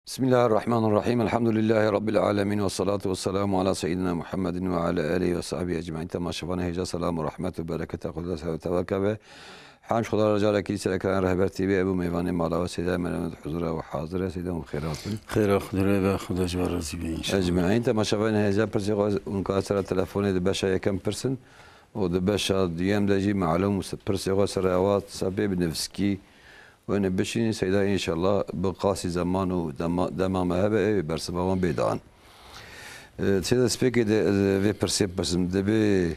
بسم الله الرحمن الرحيم. الحمد لله رب العالمين والصلاة والسلام على سيدنا محمد وعلى آله وصحبه أجمعين. تماشاوان هجا سلام و رحمت و برکت قدرت و توکل. حمد خدا رجال کی سرکان رهبر تی بی ابو میوان مالا و سیدا من حضور و حاضر سیدا خیرات خیر خدا و خدا جوار راضی بین أجمعين. تماشاوان هجا برزيغ اونکا سر تلفون دبشا یکم پرسن و دبشا دیم دجی معلوم برزيغ سر اوات سبب نفسکی وأنا بشين سيدا إن شاء الله بقاسي زمان ودمام هبه برسبوان بيدان. سيدا سبيكي في برسيب بس دبي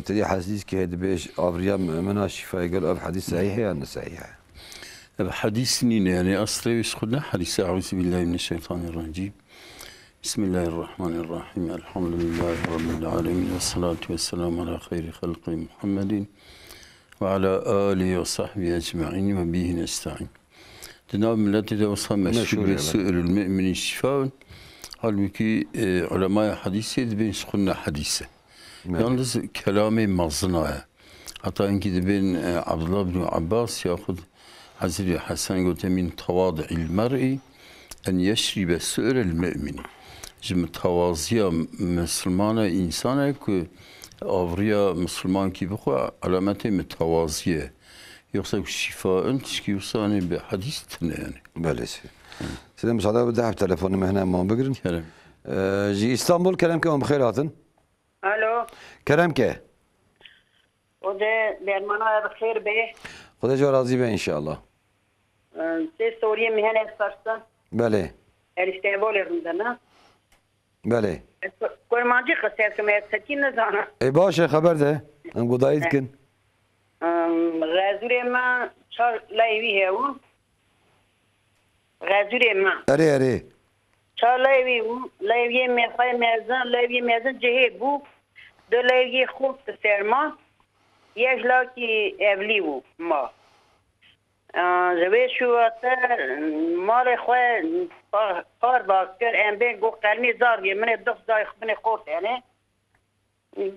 تدي حديث كه دبيش أفريام منا شفاء قال أب حديث صحيح يعني صحيح. أب حديث نين يعني أصلي وش خدنا حديث أعوذ بالله من الشيطان الرجيم. بسم الله الرحمن الرحيم. الحمد لله رب العالمين والصلاة والسلام على خير خلق محمد وعلى آله وصحبه أجمعين وبه نستعين. Cenab-ı Millet'e de olsa meşhur ve sığırül müminin şifaun. Halbuki ulema-i hadisi de ben şunna hadise. Yalnız kelam-ı mazınaya. Hatta inki de ben Abdullah bin Abbas yahud Hazreti Hasan gote min tavadi'il mer'i en yeşribe sığırül mümini. Şimdi tavaziya Müslümana insana ki Avriya Müslüman ki bu alameti mütevaziye. Yoksa şifaın tişkiyorsa bir hadis tane yani. Böyle. Size müsaade بدي أحب تلفوني هنا ما بقرن. Kerem. جي إسطنبول كلام كم بخير هاتن. الو كلام كه. وده درمانا بخير به خدا جو راضي به إن شاء الله. سي سوريا مهنة فرسان بله. الاستقبال يرمدنا بله. كل ما جي قصير كما يتسكين نزانا إيه باش خبر ده. أنا قضايد كن. غازوري ما شار لا يبي هو غازوري ما أري أري. شار لا يبي مخاي مازن لا يبي مازن جهبو ده لا يبي خوب تسرما يجلا كي أبليو ما زوی شو مال خواه کار باکر ام بین گو قلمی زاریه من دخ زای خبن خورد یعنی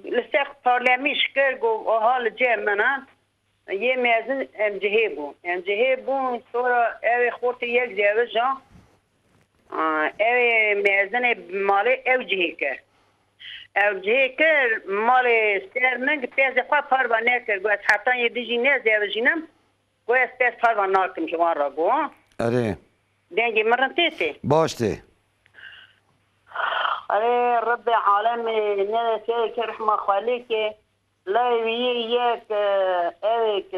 لسه پارلمیش کر گو حال جه منن یه میازن ام جهه بو سورا اوی خورد یک زیوه جا اوی میازن مال او جهه کر او جهه کر مال سر منگ پیز خواه پار با نکر گو از حتی یه دیجی نه زیوه جینم گویا سپس پروان ناکم شما را گو أري. دنگی مرن تیتی باشتي. اره رب عالم نه که رحمه خالی که لایوی یک اوک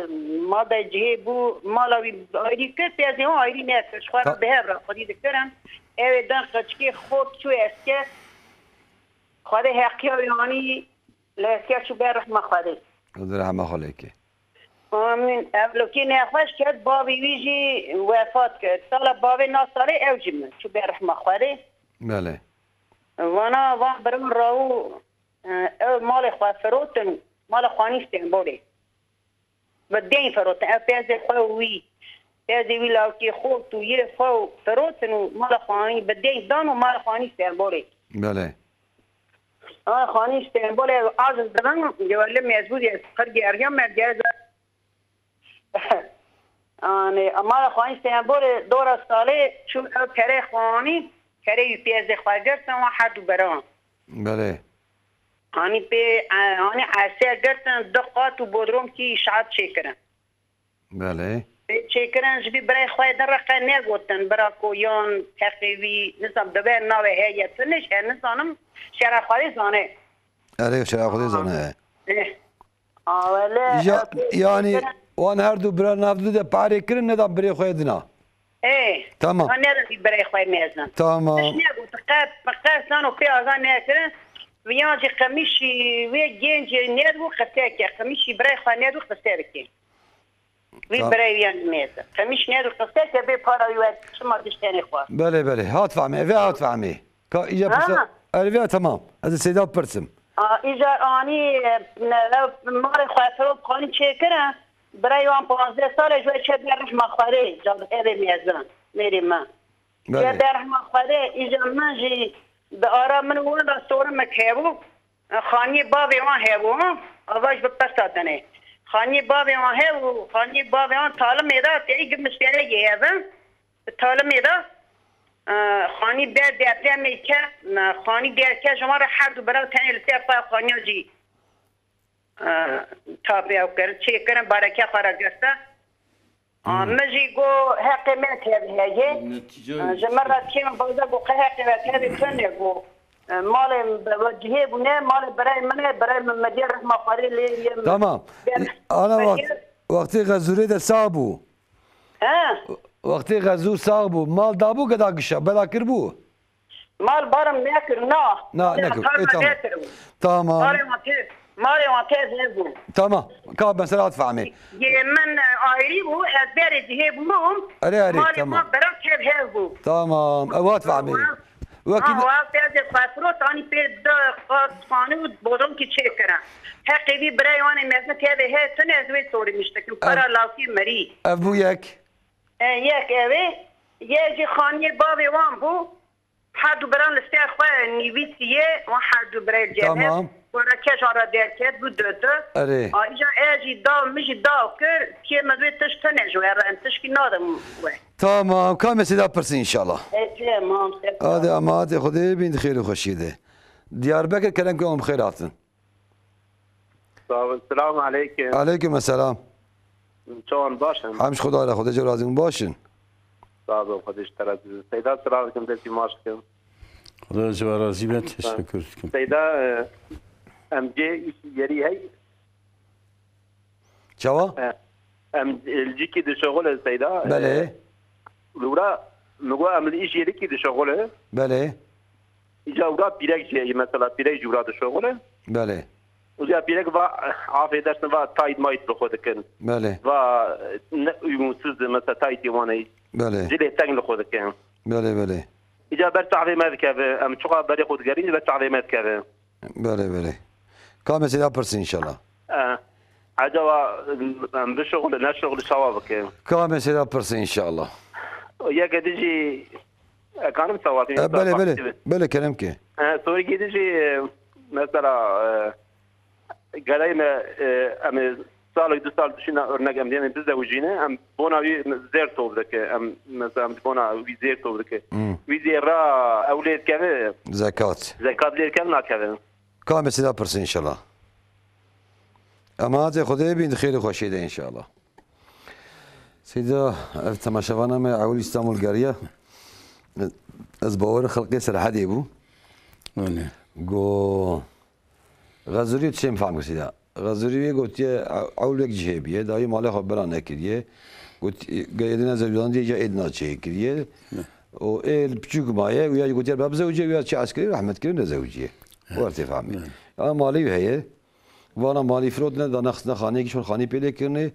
ماده جهی بو مالاوی آیری که پیازی ها آیری نیست شخوار به را خودی دکترم اوی دن خچکی خود چو است که خود حقی آیانی لسکه چو به رحمه خالی خدا رحمه خالك. آمین. اولوکی نخواست کرد بابی ویجی وفات کرد سال بابی ناساله اوجیم چو به رحمه خواهده بله. وانا وان برم راو او مال خواه فروتن مال خوانیستن بوده بدین فروتن او پیازی خواه وی پیازی وی لاوکی خوب تو یه خواه فروتن و مال خوانی بدین دان و مال خوانیستن بوده بله. خوانیستن بوده عرض درن جوالی میزبودی خرگی ارگم مرگرد آنی اما خوانی استنبول دور ساله چون کره خوانی کره پیاز خواهرتن و حد بران بله. آنی عرصه گرتن دقات و بودروم کی اشعاد چکرن بله. چکرن جبی برای خواهی در رقه نگوتن برای کویان تقیوی نظام دبیر ناوه هیت نش نظامم شرح خواهی زانه أري شرع خدي زناه. ولی يعني وان هر دو برا نافدو ده پاره کرن ندام بری خویدنا. تمام. من نداری برای خواهی میزن تمام. نگو تقاب سانو پیازان نکرن ویانجی قمیشی وی گنجی ندو خسته که قمیشی برای خواهی ندو خسته که وی برای ویان میزن قمیش ندو خسته که بی پارا ویوید شما دشتنی خواه بله بله هات فهمي في هات فهمي كا إجا بس أريفيا تمام هذا سيدا برسم ایجا آنی مال خواهی فرود قانی چه کرن برای وان 15 سال جوی چه در رحمه خواهده جاد ایده میزن میری من چه در رحمه خواهده ایجا من جی به آرام من وان دا سورم مکهبو خانی بابی وان هبو آواج به پس دادنه خانی بابی وان هبو خانی بابی وان تالم ایده تیگه مشکره یه هزن تالم ایده خانی در دفعه که خانی در که شما را هر دو برای تنی لطفه خانی جی تابع کرد چه کردن برکه قرار گرفته مجی گو حقیقت هذه جمرة كيما بوزا گو حقیقت هذه تنه گو مال وجهه بنه مال برای منه برای مدیر رحمه قاری لی تمام انا وقتی غزوری ده صابو وقتی غزو صابو مال دابو قدا قشا بلا كربو مال بارم ناكر نا ناكر تمام مالي وانتاز هبو تمام كاب مسألة فهمي من آيري هو أزبار جهبهم مالي تمام برات هبو تمام أوات فهمي وقت هذا فاتورة تاني في قانون بودم كي تشكره حقيقي براي وانا مثلا هذا هي سنة زوي صوري مشتكل برا لاسي مري أبو ياك ياك أبي يجي خانية بابي وان بو حد بران الاستخفاء نيفيسية وحد براي الجامعة تمام وركش على دركات بودته أري إجا أجي دا مش دا كر كي مدوي تشتنج ويا أنتش كي نادم تمام كم سيدا برسين إن شاء الله تمام هذا أماد خدي بين خير وخشيده ديار بكر كلامكم بخيراتن السلام عليكم عليكم السلام شلون باشن حمش خدا على خدا جرازم باشن صاحب خودش ترى سيدا السلام عليكم دلتي ماشكم خدا جوارازی به تشکر کنم سيدا ام جي يري هي شوا ام الجيكي دي شغل سيدا بله لورا نقول ام ايش يري كي دي شغل بله اجا ورا بيرك جي مثلا بيرك جورا دي شغل بله وجا بيرك va عافيه درس va تايد مايت بخودكن بله va يمسز مثلا تايد يواني بله جلي تاني لخودكن بله بله اجا برت علامات كذا ام شغل بري خود قرين برت علامات كذا بله بله كم سيدا برسين إن شاء الله عجوا بشغل نشغل شوابك كم سيدا برسين إن شاء الله يا قديجي كانوا مسواتين بله بله بله كلامك سوري قديجي مثلا قالينا ام سال دو سال دشينا örnek ام دينا بزوجينا ام بونا زير توب دك ام مثلا بونا وي زير توب دك وي زير اولاد كذا زكاه لير كان كذا كم سيدا برسين إن شاء الله أمات خدي بين خير وخشيده إن شاء الله سيدا تماشانا مع عول استانبول قرية از باور خلقي سر حدي بو جو غزوري تشم فهم سيدا غزوري قلت عولك جهبيه داي مال خبر انا كريه قلت قاعدين زوجان دي جايدنا شيء كريه و البچوك مايه ويا قلت باب زوجي ويا شي عسكري رحمت كريم زوجيه وارتفاع انا مالي هي وانا مالي فرودنا دا نخصنا خانه کی شون خانه پیدا کرنه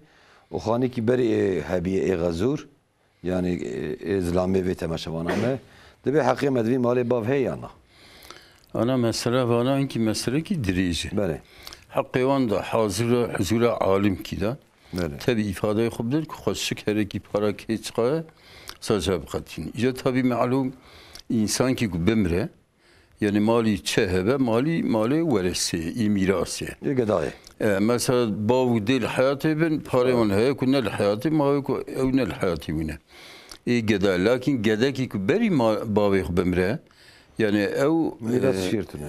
و خانه کی بری هبیه غزور يعني اسلامي في تماشوانامه دبي حقيقه مدوي مالي باف هي انا مساله وانا انكي مساله كي دريجه بله حقيقان دا حاضر حضور عالم كده بله تبي افاده خوب در که خوشک هرکی پارا که چقه ساجب قطین اینجا تبی معلوم انسان که بمره يعني مالي تشهبه مالي ورثه اي ميراثه يقداي مثلا باو دي الحياه بن باريون هي كنا الحياه ما هو كنا الحياه وينه اي قدا لكن قدا كي بري باوي بمره يعني او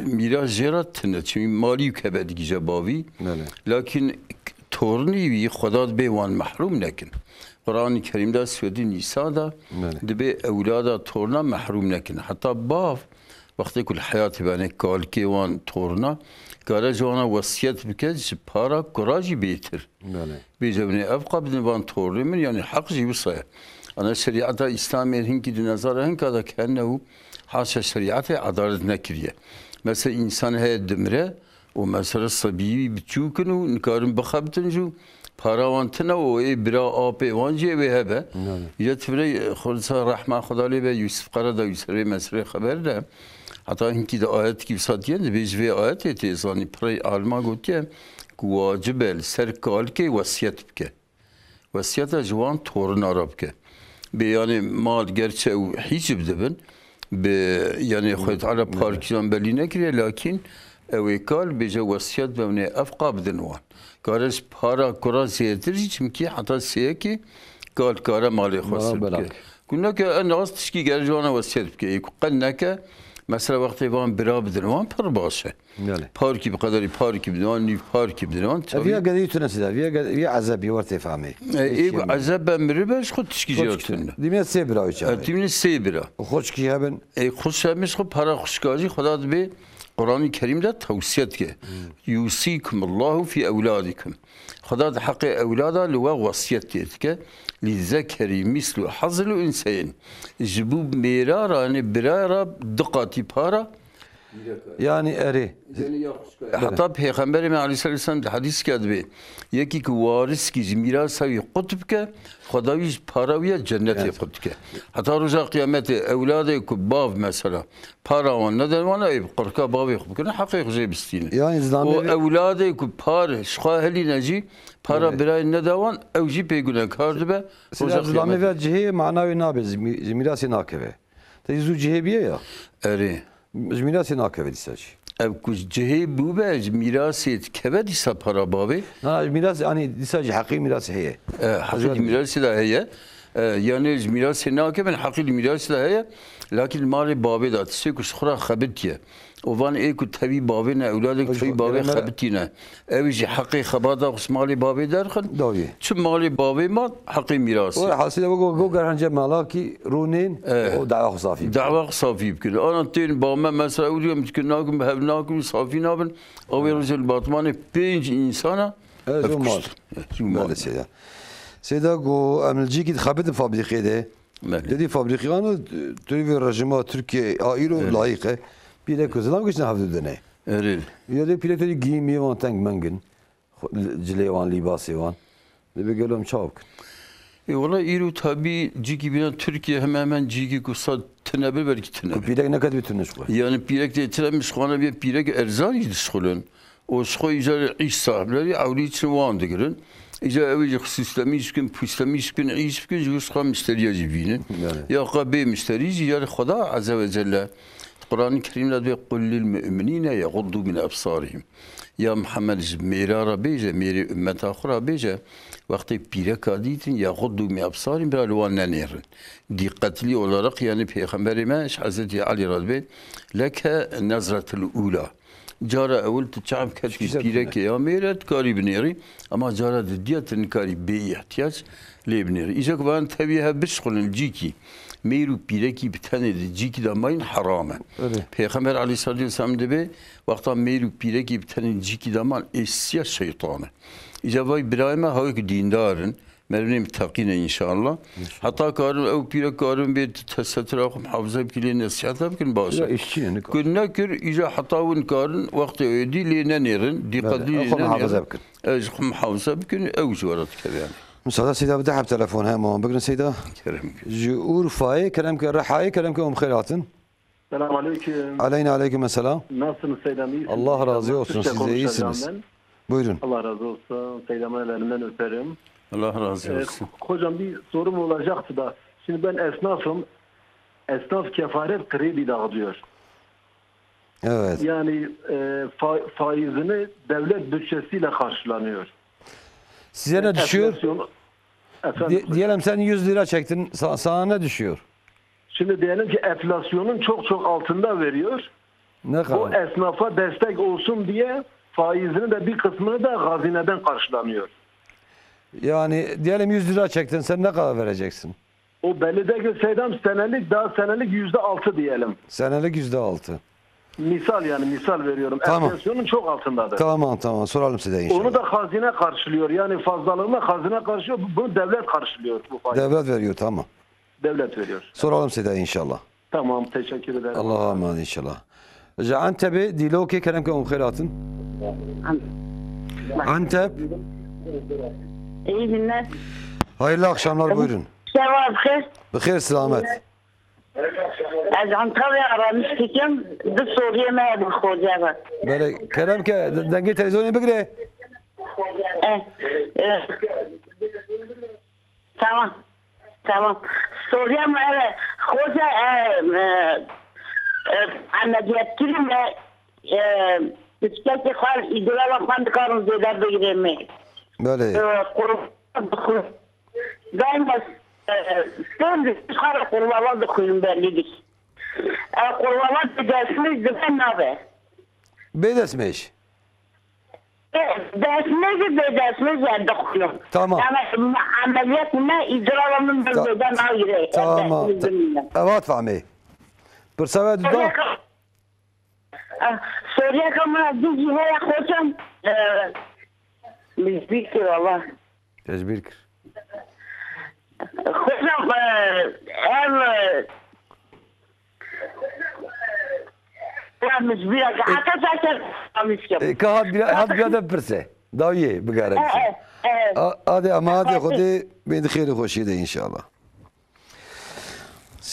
ميراث جراتنا تشي مالي كبد جباوي لكن تورني وي خداد بيوان محروم لكن قرآن الكريم ده سودي نساء ده دبي اولاده تورنا محروم لكن حتى باف وقتی کل حیاتی بانه کالکی وان تورنا کار جوانا وصیت بکد پارا کراجی بیتر بیجبنی افقا بدن وان توری من یعنی حق جیوسه انا شریعت اسلامی هنگی دی نظر هنگ که کنه حاشا شریعت عدالت نکریه مثلا انسان های دمره و مثلا صبیی بچوکن و نکارن بخبتن جو پارا وان تنه و ای برا آپی وان جیه به هبه یا تبری خلصا رحمه خدا لی به یوسف قرده یوسف مسئله خبر ده حتی اینکه ده آیت کی بساتیه ده بیشتر آیت تیزانی پری علما گوییه که واجبه سر کال که وصیت بکه وصیت جوان تورن عرب که به یعنی مال گرچه او هیچ بدبن به یعنی خود علی پارکیان بلی نکریه لکن اوی کال بیجه وصیت بمنه افقا بدنوان کارش پارا کرا زیادری چون که حتی سیه که کار مالی خواست بکه قلنا أنا قصد تشكي جرجوانا وسيد بك قلنا مثلا وقت وان برا بدنوان پر باشه بله پارکی به قدری پارکی بدنوان نیف پارکی بدنوان فيها قضية تنسيدا فيها عذاب يورتي فهمي ایگو عذاب بمری بش خود تشکی جاتون ديمية سيبرا ويشا تیمین سیبرا وخوش كي هبن خوش همیش خود پرا خوشکاری خدا به قرآن کریم ده توصیت که یوصیکم الله فی اولادکم خدا ده حق اولادا لوا وصیت دید که لذکری مثل حظ الانثیین جبوب میراران برارا دقاتی پارا يعني اري حتی پیغمبر ما علیه السلام ده حدیث کرد به یکی که وارث کی میراث های قطب که خدایش پاراوی جنت قطب که حتی روز قیامت اولاد که باو مثلا پاراوان ندارن ای قرقا باوی خوب کنه حقیق زی بستینه يعني و اولاد که پار شخاهلی نجی پارا برای ندارن اوجی پیگونه کرد به روز زلامي قیامت فيها جهه معناوي نابز ميراثي ناكبه تيزو جهه بيه يا اره ميراثي ناكبه ديساجي اب کج جهه بوبه میراثیت که بدی سپارا باوی لا ميراث يعني ديساجي حقيقي ميراث هي حقيقي ميراثي ده هي يعني ميراثي ناكي من حقيقي ميراثي ده هي لكن مال بابي ده تسيكو شخرا خبتيه وفان ايكو تبي بابي نا اولادك تبي بابي خبتينا اويجي حقي خبادا قس مالي بابي درخن دوي شو مالي بابي ما حقي ميراثي حاصل جو قرنجه مالاكي رونين ودعوه صافي دعوة صافي بكل انا تين باما مثلا اوليوم تكناكم بهبناكم صافي نابن او رجل باطماني بينج انسانا زو مال سيدا سيدا جو املجيكي خبت فابريقي ده دي فابريقي انا تريف الرجمه تركيا ايرو لايقه بيلك زلام كش نحفظ دني اريل يلي بيلك تري جيمي وان تانك منجن جليوان لباسي وان دي بيقولهم شاوك والله ايرو تابي جيكي بينا تركيا hemen جيكي كوسا تنبل belki تنبل بيلك نكد بتنش شوي yani pirek de tiramış khana bir pirek erzan yedişxulun o şxo ijar iş sahipleri avli için van digirin ijar evi xüsuslamış gün puslamış gün iş gün yusxa müşteriye cibine ya qabe müşteri ya Xuda azze ve celle Kur'an-ı Kerim'de diyor kul lil müminine yaguddu min absarihim ya Muhammed mirara beje miri ümmet ahira beje vakti pirek aditin yaguddu min absarihim bir alvan nerin dikkatli olarak yani Peygamberimiz Hazreti Ali radıyallahu anh leke nazratul ula cara evvel tçam kaçki pirek ya miret kari bineri ama cara diyetin kari be ihtiyaç lebneri icak van tabiha bişkulun ciki meyru pireki bir tane de ciki damayın harama Peygamber aleyhissalatu vesselam de vakta meyru pireki bir tane ciki daman esya şeytanı icabay İbrahim'e havik dindarın مرنیم تقینه انشالله حتی کارم او پیره کارم به تستر آخم حافظه بکلی نصیحت بکن باشه کن نکر ایجا حتی اون کارن وقت ایدی لینه نیرن دیقتی لینه نیرن خم حافظه بکن او جوارت کردن مساعدة سيدة بدي أحب تلفون هم بقولن سيدة جور فاي كلامك رحاي كلامك أم خيراتن السلام عليكم عليكم السلام nasılsınız Seydam? Allah razı olsun siz de iyisiniz. Buyurun. Allah razı olsun. Seydam'ın ellerinden öperim. Allah razı olsun. Hocam bir sorum olacaktı da. Şimdi ben esnafım. Esnaf kefaret kredi dağıtıyor. Evet. Yani faizini devlet bütçesiyle karşılanıyor. Size ne düşüyor? Efendim, diyelim sen 100 lira çektin. Sana ne düşüyor? Şimdi diyelim ki enflasyonun çok çok altında veriyor. Ne kadar? O esnafa destek olsun diye faizini de bir kısmını da hazineden karşılanıyor. Yani diyelim 100 lira çektin. Sen ne kadar vereceksin? O belediyede Seydam senelik %6 diyelim. Senelik %6. Misal yani misal veriyorum. Tamam. Enflasyonun çok altındadır. Tamam soralım size inşallah. Onu da hazine karşılıyor. Yani fazlalığını hazine karşılıyor. Bunu devlet karşılıyor. Bu faiz. Devlet veriyor tamam. Devlet veriyor. Soralım size inşallah. Tamam teşekkür ederim. Allah'a emanet inşallah. Antep diloki kelamke umkhiratin. Antep. İyi günler. Hayırlı akşamlar buyurun. Sabah bخير. Bخير selamet. Az Antalya aramıştım. Bir soruya mı bakacağım? Böyle kelamke denge televizyonu bigre. Tamam. Soruya mı evet. Hoca anlayacaktım ve bisiklet hal idare kan karın zeder begremi. Böyle. Ben Sen de çıkar kurvala da koyun bellidir. Kurvala da dersimiz de ben nabe. Bedesmeş. Dersimiz yerde koyun. Tamam. Yani ameliyat ne icralarının bölgeden ayrı. Tamam. Evet fahmi. Pırsava duda. Soruya kamera dizi veya hocam. Biz bir kere valla. Tecbir kır. Hocam ev Biz biraz atatürk'e almışım. Had biraz pırse. Daviye bigare. Hadi ama hadi khudi bid khir خوشی ده inşallah.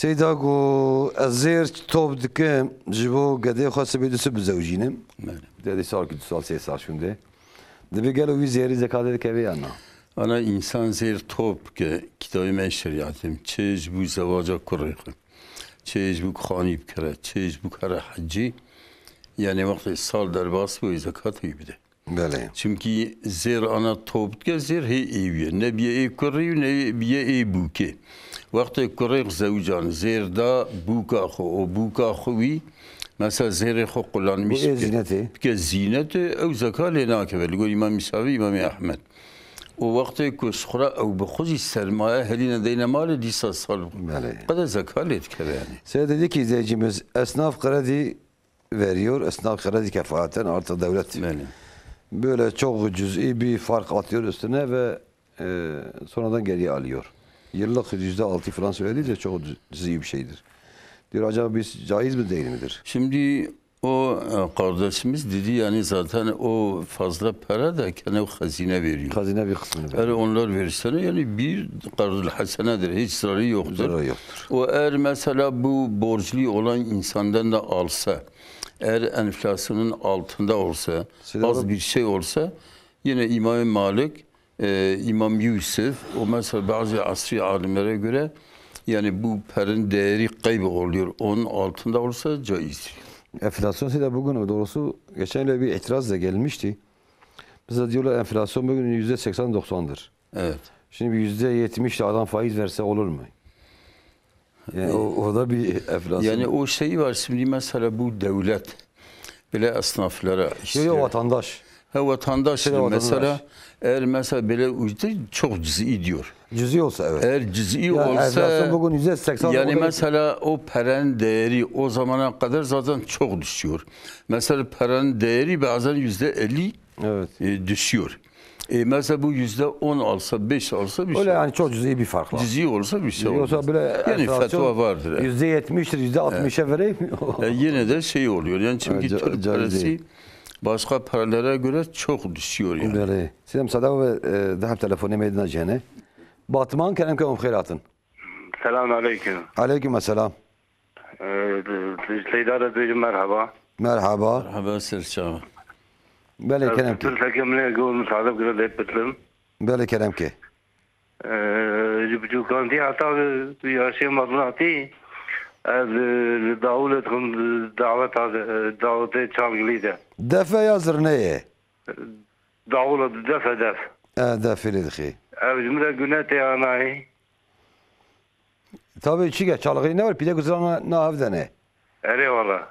سيدا گو ازیر توب دکم جبو گده خاصه بیدوسو بزوجینم. dedi sal ki sal ses sal şimdi. De bir gelo vizeri zekade de ya na. Ana insan zir top ki kitabı meşriyatim. Çeş bu zavaca kuruyum. Çeş bu khani bkere. Çeş bu kara hacci. Yani vakti sal derbas bu zekat iyi bide. Böyle. Çünkü zir ana top ki zir he eviye. Ne bir ev kuruyor ne bir ev buke. Vakti kuruyuk zevcan zir da buka xo o buka xovi. Mesela zehre xo kullanmış. Bu zineti. Ki zineti ev zekat lenake ve ligol İmam Misavi İmam Ahmed. O vakti ki sıkra ev bixuzi sermaye heline deyne mali disa sal. Kadar zekat etkere yani. Sen dedi ki izleyicimiz esnaf kredi veriyor. Esnaf kredi kefaten artık devlet. Böyle çok cüz'i bir fark atıyor üstüne ve sonradan geriye alıyor. Yıllık %6 falan söylediğince çok cüz'i bir şeydir. Diyor acaba biz caiz mi değil midir? Şimdi o kardeşimiz dedi yani zaten o fazla para da kendi hazine veriyor. Hazine bir kısmını veriyor. Eğer onlar versene yani bir kardul hasenedir. Hiç zararı yoktur. Zararı yoktur. O eğer mesela bu borçlu olan insandan da alsa, eğer enflasyonun altında olsa, az bir şey olsa yine İmam Malik, İmam Yusuf, o mesela bazı asri alimlere göre yani bu paranın değeri kayboluyor. Onun altında olsa caiz. Enflasyon da bugün doğrusu geçen yıl bir itiraz da gelmişti. Mesela diyorlar enflasyon bugün %80-90'dır. Evet. Şimdi %70 adam faiz verse olur mu? Yani orada bir enflasyon. Yani o şey var şimdi mesela bu devlet böyle esnaflara işte. Yok vatandaş. Vatandaş mesela eğer mesela böyle ücret çok cüz'i diyor. Cüz'i olsa evet. Eğer cüz'i olsa enflasyon bugün %80 yani mesela o paranın değeri o zamana kadar zaten çok düşüyor. Mesela paranın değeri bazen %50 düşüyor. Mesela bu %10 alsa 5 alsa bir şey. Öyle yani çok cüz'i bir fark var. Cüz'i olsa bir şey olur. Yoksa böyle yani fetva vardır. %70'dir %60'a vereyim mi? Yine de şey oluyor yani çünkü Türk parası başka paralara göre çok düşüyor yani. Böyle. Selam sada ve daha telefonu medine jene. Batman kenem ke khairatın. Selamun aleyküm. Aleyküm selam. Seydara duyum merhaba. Merhaba. Merhaba Serçava. Bele kenem ki. Tülsekimle gül musadab gül ettim. Bele kenem ki. Jibju kanti hatta yaşay mazlati. Az davletin davete çargılıydı. Defe yazır neye? Davlet def. Defe lidhi. Ev cümle günete anayı. Tabii çiğe çalgı ne var? Pide güzel ne avda ne? Eyvallah.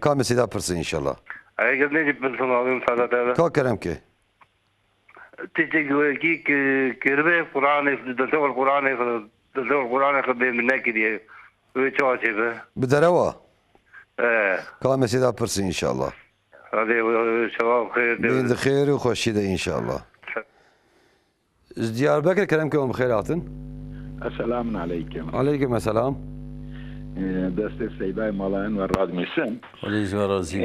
Kamesi de pırsın inşallah. Eğer ne cipilsin alayım sadece. Kalk kerem ki. تيجي كيك كربي قرآن دلتو القرآن خدم منك دي ويتواجه به Bidere Kamesi de pırsın inşallah. هذا شباب خير Bin de khayr ve hoşi de inşallah. Diyarbakır kerem ki om khairatın. Esselamun aleyküm. Aleyküm selam. Deste Seyda'yı Malayan ve Radmisin. Aleyküm razı.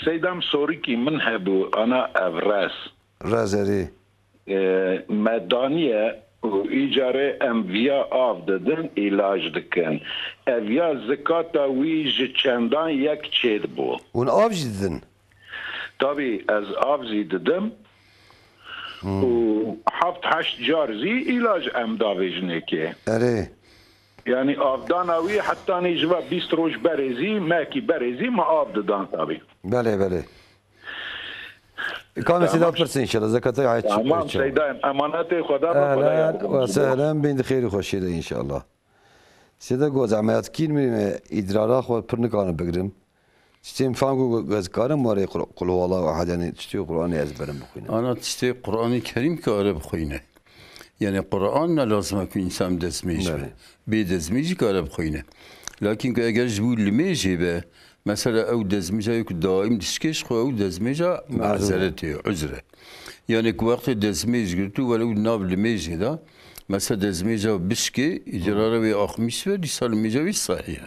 Seyda'm soru ki min hebu ana evres. Razeri. Medaniye icare emviya av dedin ilaç dikin. Evya zekata wî çendan yek çêd bû. Un avcı dedin. Tabii ez avzî didim. û heft heşt car zî ilaç em davêjinekê. Ere. Yani avdana wî heta nêjiva 20 roj berêzî mekî berêzî me av didan tabii. Bele. كان سيدا برسن إن شاء الله زكاة عيد تمام سيدان امانات خدا أهلا وسهلا بين خير وخوشي إن شاء الله سيدا جوز عمليات كين من إدرارا خو برنكان بقرم تشتم فانكو جوز كارم واري قل هو الله أحد يعني تشتي القرآن يزبرم بخوينا أنا تشتي القرآن الكريم كاره بخوينه يعني القرآن لازم يكون إنسان دزميج بدزميج كاره بخوينه لكن اگر جبول لميجي به مثلا او دزميجا يك دائم دشكش خو او دزميجا معذرته عذره يعني وقت دزميج قلتو ولو ناب لميجي ده مثلا دزميجا بشكي اجراره وي اخميس و رسال ميجا صحيح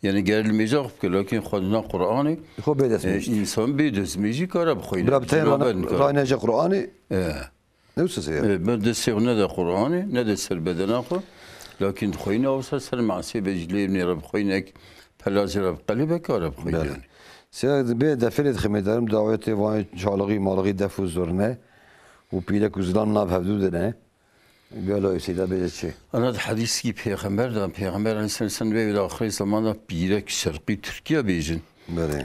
يعني غير الميجا لكن خدنا قراني خو بدزميج انسان بدزميجي كاره بخوينه برابطين رانا جا قراني نوسس بدسيغنا ده قراني ندسر بدنا خو لكن خوينا وصل سلم عسي بجلي من رب خوينك فلاز رب قلبك رب خوينا سيد بيد دفلت خميدارم دعوتي وان شالغي مالغي دفو زرنا وبيلك وزلام ناب حدودنا قالوا سيدا بيد شيء انا الحديث كي پیغمبر ده پیغمبر انسان به آخر زمان بيرك شرقي تركيا بيجن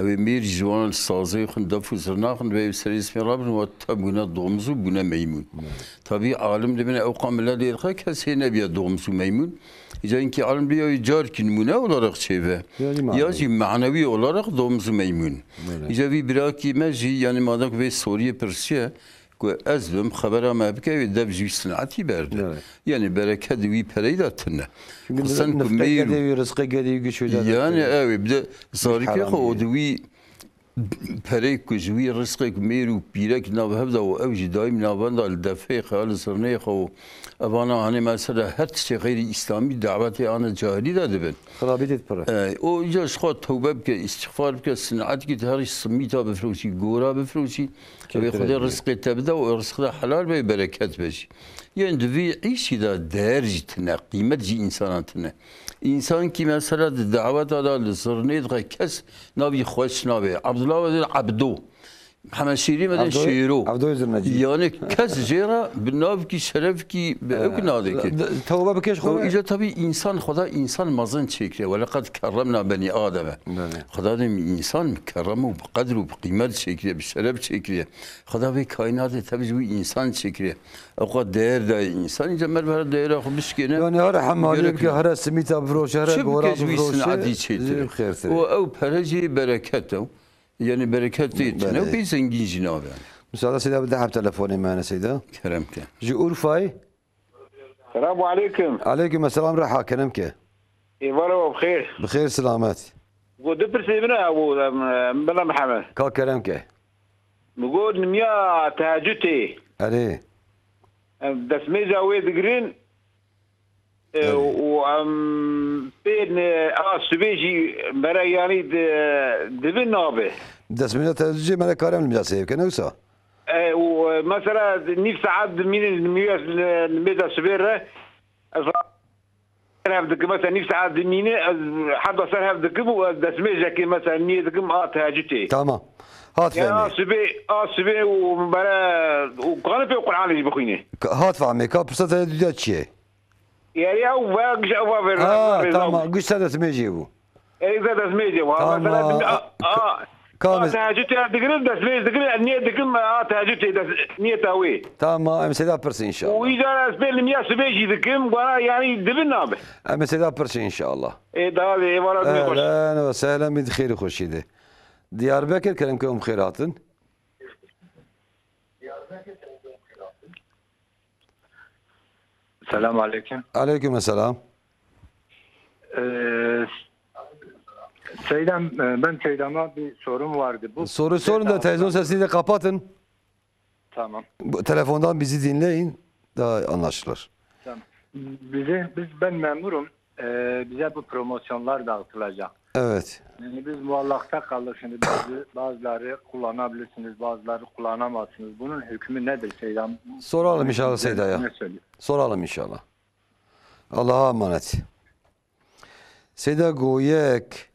و میر جوان سازه خون دفو زرناخن و سریس میرابن و تبونه دومزو بونه میمون. طبیعی عالم دبینه اوقام مللی خیلی کسی نبیه دومزو میمون. ایجا اینکه عالم بیای جار کنمونه olarak چهوه. یا جی معنوی olarak دومزو میمون. ایجا وی براکی مجی یعنی مادام که سوریه پرسیه که از بم خبرم ابکه و دب جوی صنعتی برده. یعنی برکت وی پریدا تنه. خصوصا که رزق گری گشوده. یعنی اوی بده زاریکه خودوی پری کجوی رزق میرو بیرک نبهد و اوج دایم نبند الدفع خال سرنه خو ابانا هنی مثلا هر چی غیر اسلامی دعوت آن جاهلی داده بن. خرابیت پره. او ایجاش خود توبه بکه استغفار بکه صنعت کی هر سمیتا بفروشی گورا بفروشی که خود رزق تبدا و رزق حلال به برکت بشی. یعنی دوی عیشی دا درج تنه قیمت جی انسان تنه. انسان کی مثلا دعوت داد سرنه دقیق کس نبی خوش نبی عبدالله وزیر عبدو محمد شیری مدن شیرو یعنی کس جیرا بناب کی شرف کی به ناده که توبه بکش خود ایجا طبی انسان خدا انسان مزن چکره ولقد کرمنا بنی آدم خدا دم انسان کرم و بقدر و بقیمت چکره بشرف چکره خدا به کائنات طبی جو انسان چکره اوقات دیر دای انسان اینجا مربر دیر خو بشکنه یعنی هر حمالی که هر سمیتا بفروشه هر گورا بفروشه و او پرجی برکته يعني بركات تنو بي زنجين جناب يعني. مساعدة سيدة بدي أحب تلفوني معنا سيدة. كرمك. جي أورفاي. السلام عليكم. عليكم السلام رحا كرمك. إيوالا بخير. بخير سلامات. ودبر سيبنا أبو بلا محمد. كرمك. نقول نميا تهاجتي. عليه. دسمي زاوية جرين. بين سبيجي برا يعني دبن نابه دسمينا تجي مالا كارم المجاسيب كنوسا ومثلا نفس عاد من المياس الميدا سبيرة هفدك مثلا نفس عاد مين حد صار هفدك ودسمي جاكي مثلا نيدكم تهاجتي تمام هات فهمي سبي وبرا وقال في القرآن اللي بخيني هات فهمي كاب برصة هدويات شيء يعني او واقش او تمام قش هذا سميجيبو اذا ده سميجيبو مثلا تهاجتي دقرن ده سميج دقرن نيه دقم تهاجتي ده نيه تاوي تمام سيدا برسي ان شاء الله واذا سبيل ميا سميجي دقم يعني دبنا به سيدا برسي ان شاء الله ده ولا اهلا وسهلا بخير وخشيده دياربكر كلامكم خيرات Selamun aleyküm. Aleyküm selam. Seydam, ben Seydam'a bir sorum vardı. Sorun da televizyon sesini de kapatın. Tamam. Telefondan bizi dinleyin. Daha anlaşılır. Tamam. Ben memurum. Bize bu promosyonlar dağıtılacak. Evet. Yani biz muallakta kaldık. Şimdi bazıları kullanabilirsiniz, bazıları kullanamazsınız. Bunun hükmü nedir Seydam? Soralım inşallah Seyda'ya. Ne söylüyor? Soralım inşallah. Allah'a emanet. Seyda goyek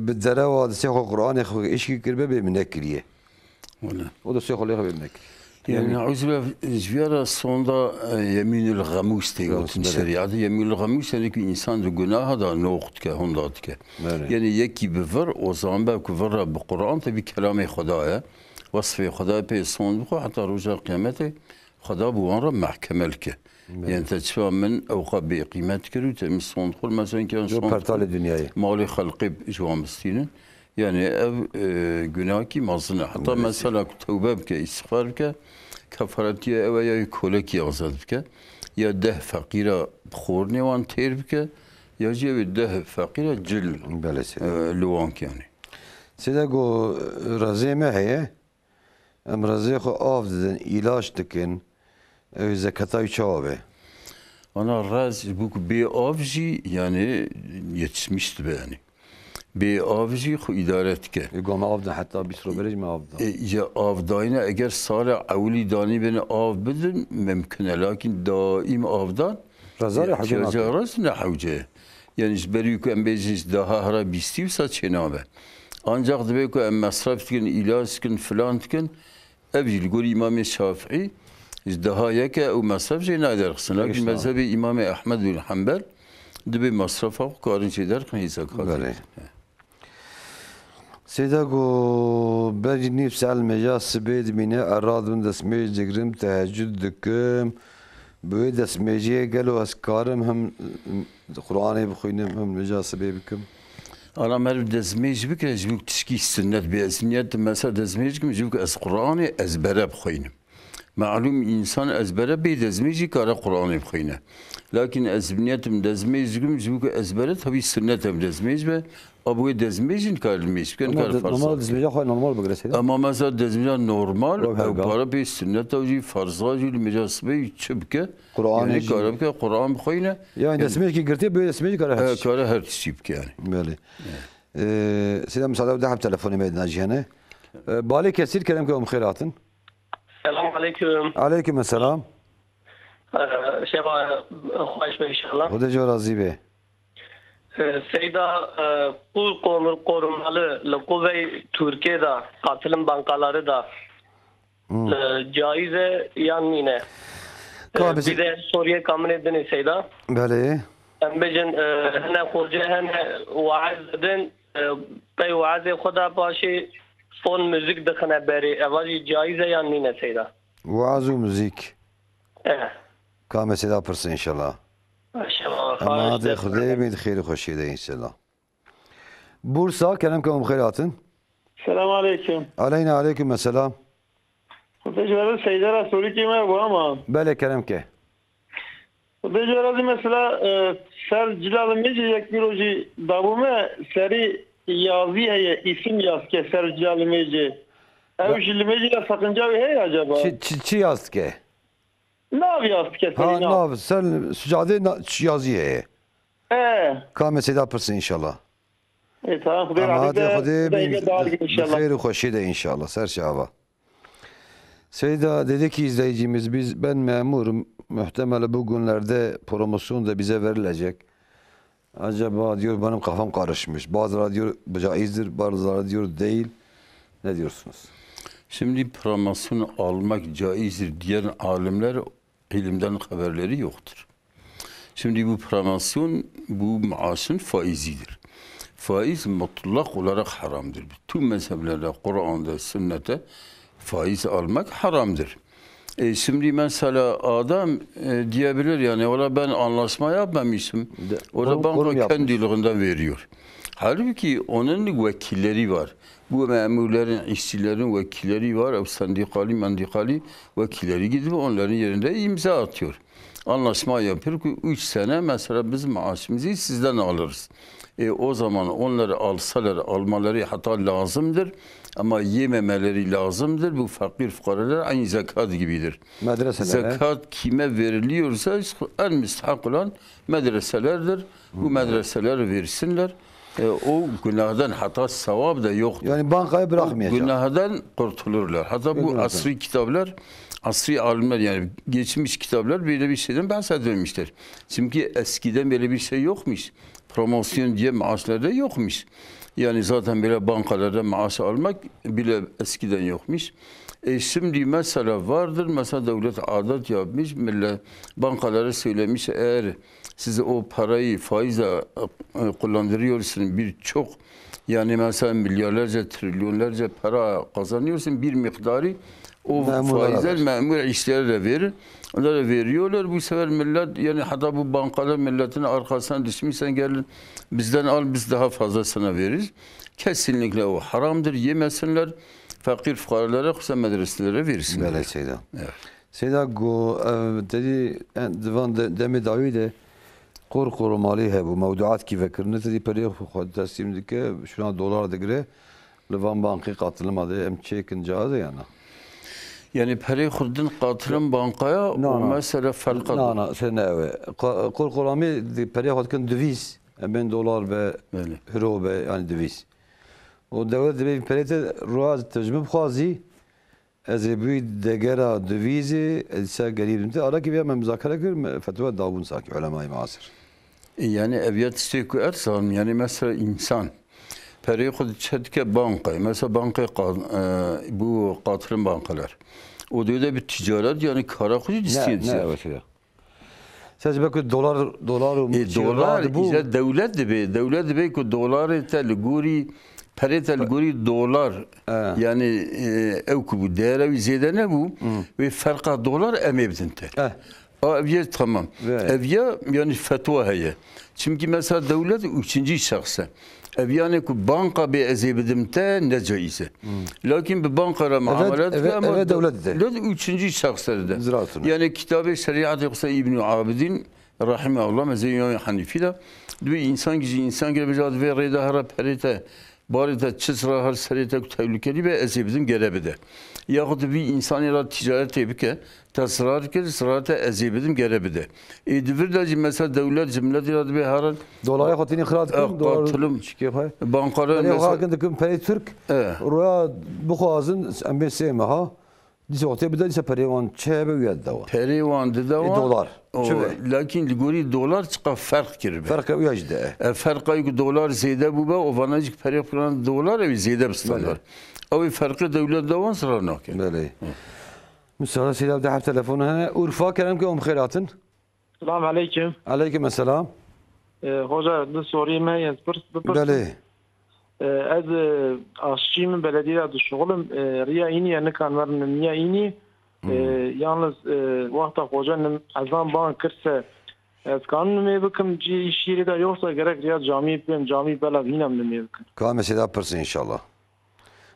بالدرا وادسي خو قرآن خو إيش كربه بمنكريه. ولا. ودسي خو ليه بمنكر. يعني نعوذ بالله جوارا صندا يمين الغموس تيجو تنشريعة يمين الغموس يعني كي إنسان دو جناح هذا نوقت كهندات كه. يعني يكي بفر وزعم بقى كفر بالقرآن تبي كلام خداه وصفي خدا بي صون بخو حتى رجع قيامته خدا بوان محكمة لك يعني تشفى من أوقات بقيمتك وتم صون بخو مثلا كان جو صون برتال الدنيا مالي خلقي جوان مستين يعني جناكي مازنة حتى مثلا توبة بك استغفار بك كفارتي أو يا كولك يغزد بك يا ده فقيرة بخورني وان تير بك يا جي ده فقيرة جل لوانك يعني سيدا قو رازي ما هي ام رازي خو آفدن علاج دكن او زكاتاي چاوه أنا راز بوك بي آفجي يعني يتسمشت يعني بي آفجي خو إدارتك يقوم آفدن حتى بيسرو برج ما آفدن يا آف داينا اگر سال أولي داني بين آف بدن ممكنه لكن دائم آفدان رازاري حجم راز نحوجه yani beri ki embezis daha hara bistiyorsa çenave. Ancak de ki masraf tkin, ilaç tkin, filan tkin. Evcil gol İmam Şafii daha yeke o masraf şey ne dersin? Lakin mezhebi İmam Ahmed bin Hanbel de masrafa karın şey der ki zakat. سيدا قو باجي نفس على المجال سبيد منا أراد من دسميج جرم تهجد دكم بوي دسميجية قالوا أسكارم هم قرآني بخوينم هم مجال سبيد بكم أنا مرة دزميج بك جبوك تشكي السنة بأزميات مثلا دزميج كم جبوك أز قرآني أزبرة بخوينم معلوم إنسان أزبرة بيدزميجي كارا قرآني بخوينه لكن أزميات دزميج كم جبوك أزبرة تبي السنة دزميج به أبوي دزميجين كارلميش كان كار فرصة. نورمال دزميجا خوي نورمال بقرأ سيدا. أما مثلا دزميجا نورمال أو بارا بي السنة توجي فرصة جي المجاز بي شبكة. قرآن يعني كارا بك قرآن بخوينه. يعني دزميج كي قرتي بي دزميج كارا هرتش. كارا هرتش شبكة يعني. بله. سيدا مساعدة وده حب تلفوني ميدنا جهنة. بالي كثير كلامكم خيراتن. السلام عليكم. عليكم السلام. شباب خوش به إن شاء الله. خدا جو راضي به. Seyda bu korumalı Kuvve Türkiye'de katılım bankaları da caize yani ne? Bir de Suriye kamın edin Seyda. Bale. Embecin hene hoca hene vaaz edin pey vaazı Xuda başı fon müzik dikene beri evacı caize yani ne Seyda? Vaaz و müzik. Kâme Seyda pırsın inşallah. اما هذا خذي بيد خير وخشي ده ان شاء الله. بورصة كلامكم بخيراتن. السلام عليكم. علينا عليكم السلام. Hocam Seyda Rasuli kime bu ama? Bele kelamke. Hocam mesela ser cilalı meci yakbiroji davume seri yazı heye isim yaz ke ser cilalı meci. Ev jili meci de sakınca heye acaba? Çi yaz ke? Nav yazdı ki Ha nav sen sucade yazıya. Kâme Seyda pırsın inşallah. Tamam Xuda ama hadi خير وخشي de inşallah serşava. Seyda dedi ki izleyicimiz ben memurum muhtemelen bugünlerde promosyon da bize verilecek. Acaba diyor benim kafam karışmış. Bazıları diyor caizdir, bazıları diyor değil. Ne diyorsunuz? Şimdi promosyon almak caizdir diyen alimler ilimden haberleri yoktur. Şimdi bu promosyon bu maaşın faizidir. Faiz mutlak olarak haramdır. Tüm mezheplerde, Kur'an'da, sünnete faiz almak haramdır. Şimdi mesela adam diyebilir yani ola ben anlaşma yapmamışım. Ola banka kendiliğinden veriyor. Halbuki onun vekilleri var. Bu memurların, işçilerin vekilleri var. Sendikali, mendikali vekilleri gidip onların yerinde imza atıyor. Anlaşma yapıyor ki 3 sene mesela biz maaşımızı sizden alırız. O zaman onları alsalar almaları hatta lazımdır. Ama yememeleri lazımdır. Bu fakir fukaralar aynı zekat gibidir. Medreselere. Zekat kime veriliyorsa en müstahak olan medreselerdir. Bu medreseler versinler. O günahdan hatta sevap da yoktur. Yani bankayı bırakmayacak. Günahdan kurtulurlar. Hatta bu asri kitaplar, asri alimler yani geçmiş kitaplar böyle bir şeyden bahsedilmişler. Çünkü eskiden böyle bir şey yokmuş. Promosyon diye maaşlarda yokmuş. Yani zaten böyle bankalarda maaş almak bile eskiden yokmuş. Şimdi mesela vardır, mesela devlet adet yapmış, millet bankalara söylemiş eğer siz o parayı faizle kullandırıyorsun birçok yani mesela milyarlarca trilyonlarca para kazanıyorsun bir miktarı o faizler memur işlere verir. Onlara veriyorlar bu sefer millet yani hatta bu bankalar milletin arkasına düşmüşsen gelin bizden al biz daha fazlasına veririz. Kesinlikle o haramdır yemesinler. Fakir fukaralara kısa medreselere verirsinler. Böyle Seyda. Evet. Seyda go dedi divan demi davide قرقر ماليها بموضوعات كيف كرنت دي بريق خد تسليم ديك شنو دولار دقره لفان بانقي قاتل ما دي ام تشيكن جاهز يعني Yani parayı kurdun katılım bankaya o mesela fark لا لا سنة قرقر مالي دي بريق خد كن دفيز بين دولار ب هرو ب يعني دفيز والدولة دي بريت رواز تجمع بخازي از بوی دگرا دویزی ادسا قریب انت ara ki bir müzakere kır fetva davun saki ulemay muasir. Yani eviyat istiku ersan yani mesela insan parayı kod çetke bankayı mesela bankayı bu katılım bankalar o diyor da bir ticaret yani kara kucu istiyor. Ne evet ya. Sadece belki dolar bu ise devlet de ki dolar tel guri parayı guri dolar yani ev bu değeri ziyade ne bu ve farka dolar emebdinte. Eviye tamam. Eviye yani fetva heye. Çünkü mesela devlet üçüncü şahsı. Eviyane ku banka be ezebedimte ne caize. Lakin bir bankara muamelat evet devlet de. Üçüncü şahsları da. Yani kitabı şeriat yoksa İbn-i Abidin rahimahullah mesela Hanifi'de bir insan gibi bir ve reda harap herite barita çizra her serite tehlikeli ve ezebedim gerebede. Yahut bir insan ya ticaret tebike tasrar ki sırata ezebedim gerebede. Edivir mesela devlet cümlet ya bir her dolara katini kırat kın dolar şikayet bankara mesela hakkında peri Türk roya bukhazın embesi ha dizokte bir de ise perivan çebe uyadda perivan da dolar lakin ligori dolar çıka fark kirbe fark uyajda fark ay dolar ziyade bu o vanacık perivan dolar ev ziyade standart o farkı devlet davan sıra nakı böyle müsaade selam da telefonuna Urfa kelam ki خيراتن Selam aleyküm. Aleyküm selam. Hoca da sorayım ben Bale. Az aşçıyım belediyede şoğlum riya ini yani kanvarın niye ini yalnız vakta hocanın azam ban kırsa az kanun me bakım işleri de yoksa gerek riya cami bela vinam me bakım. Kâme seda pırsın inşallah.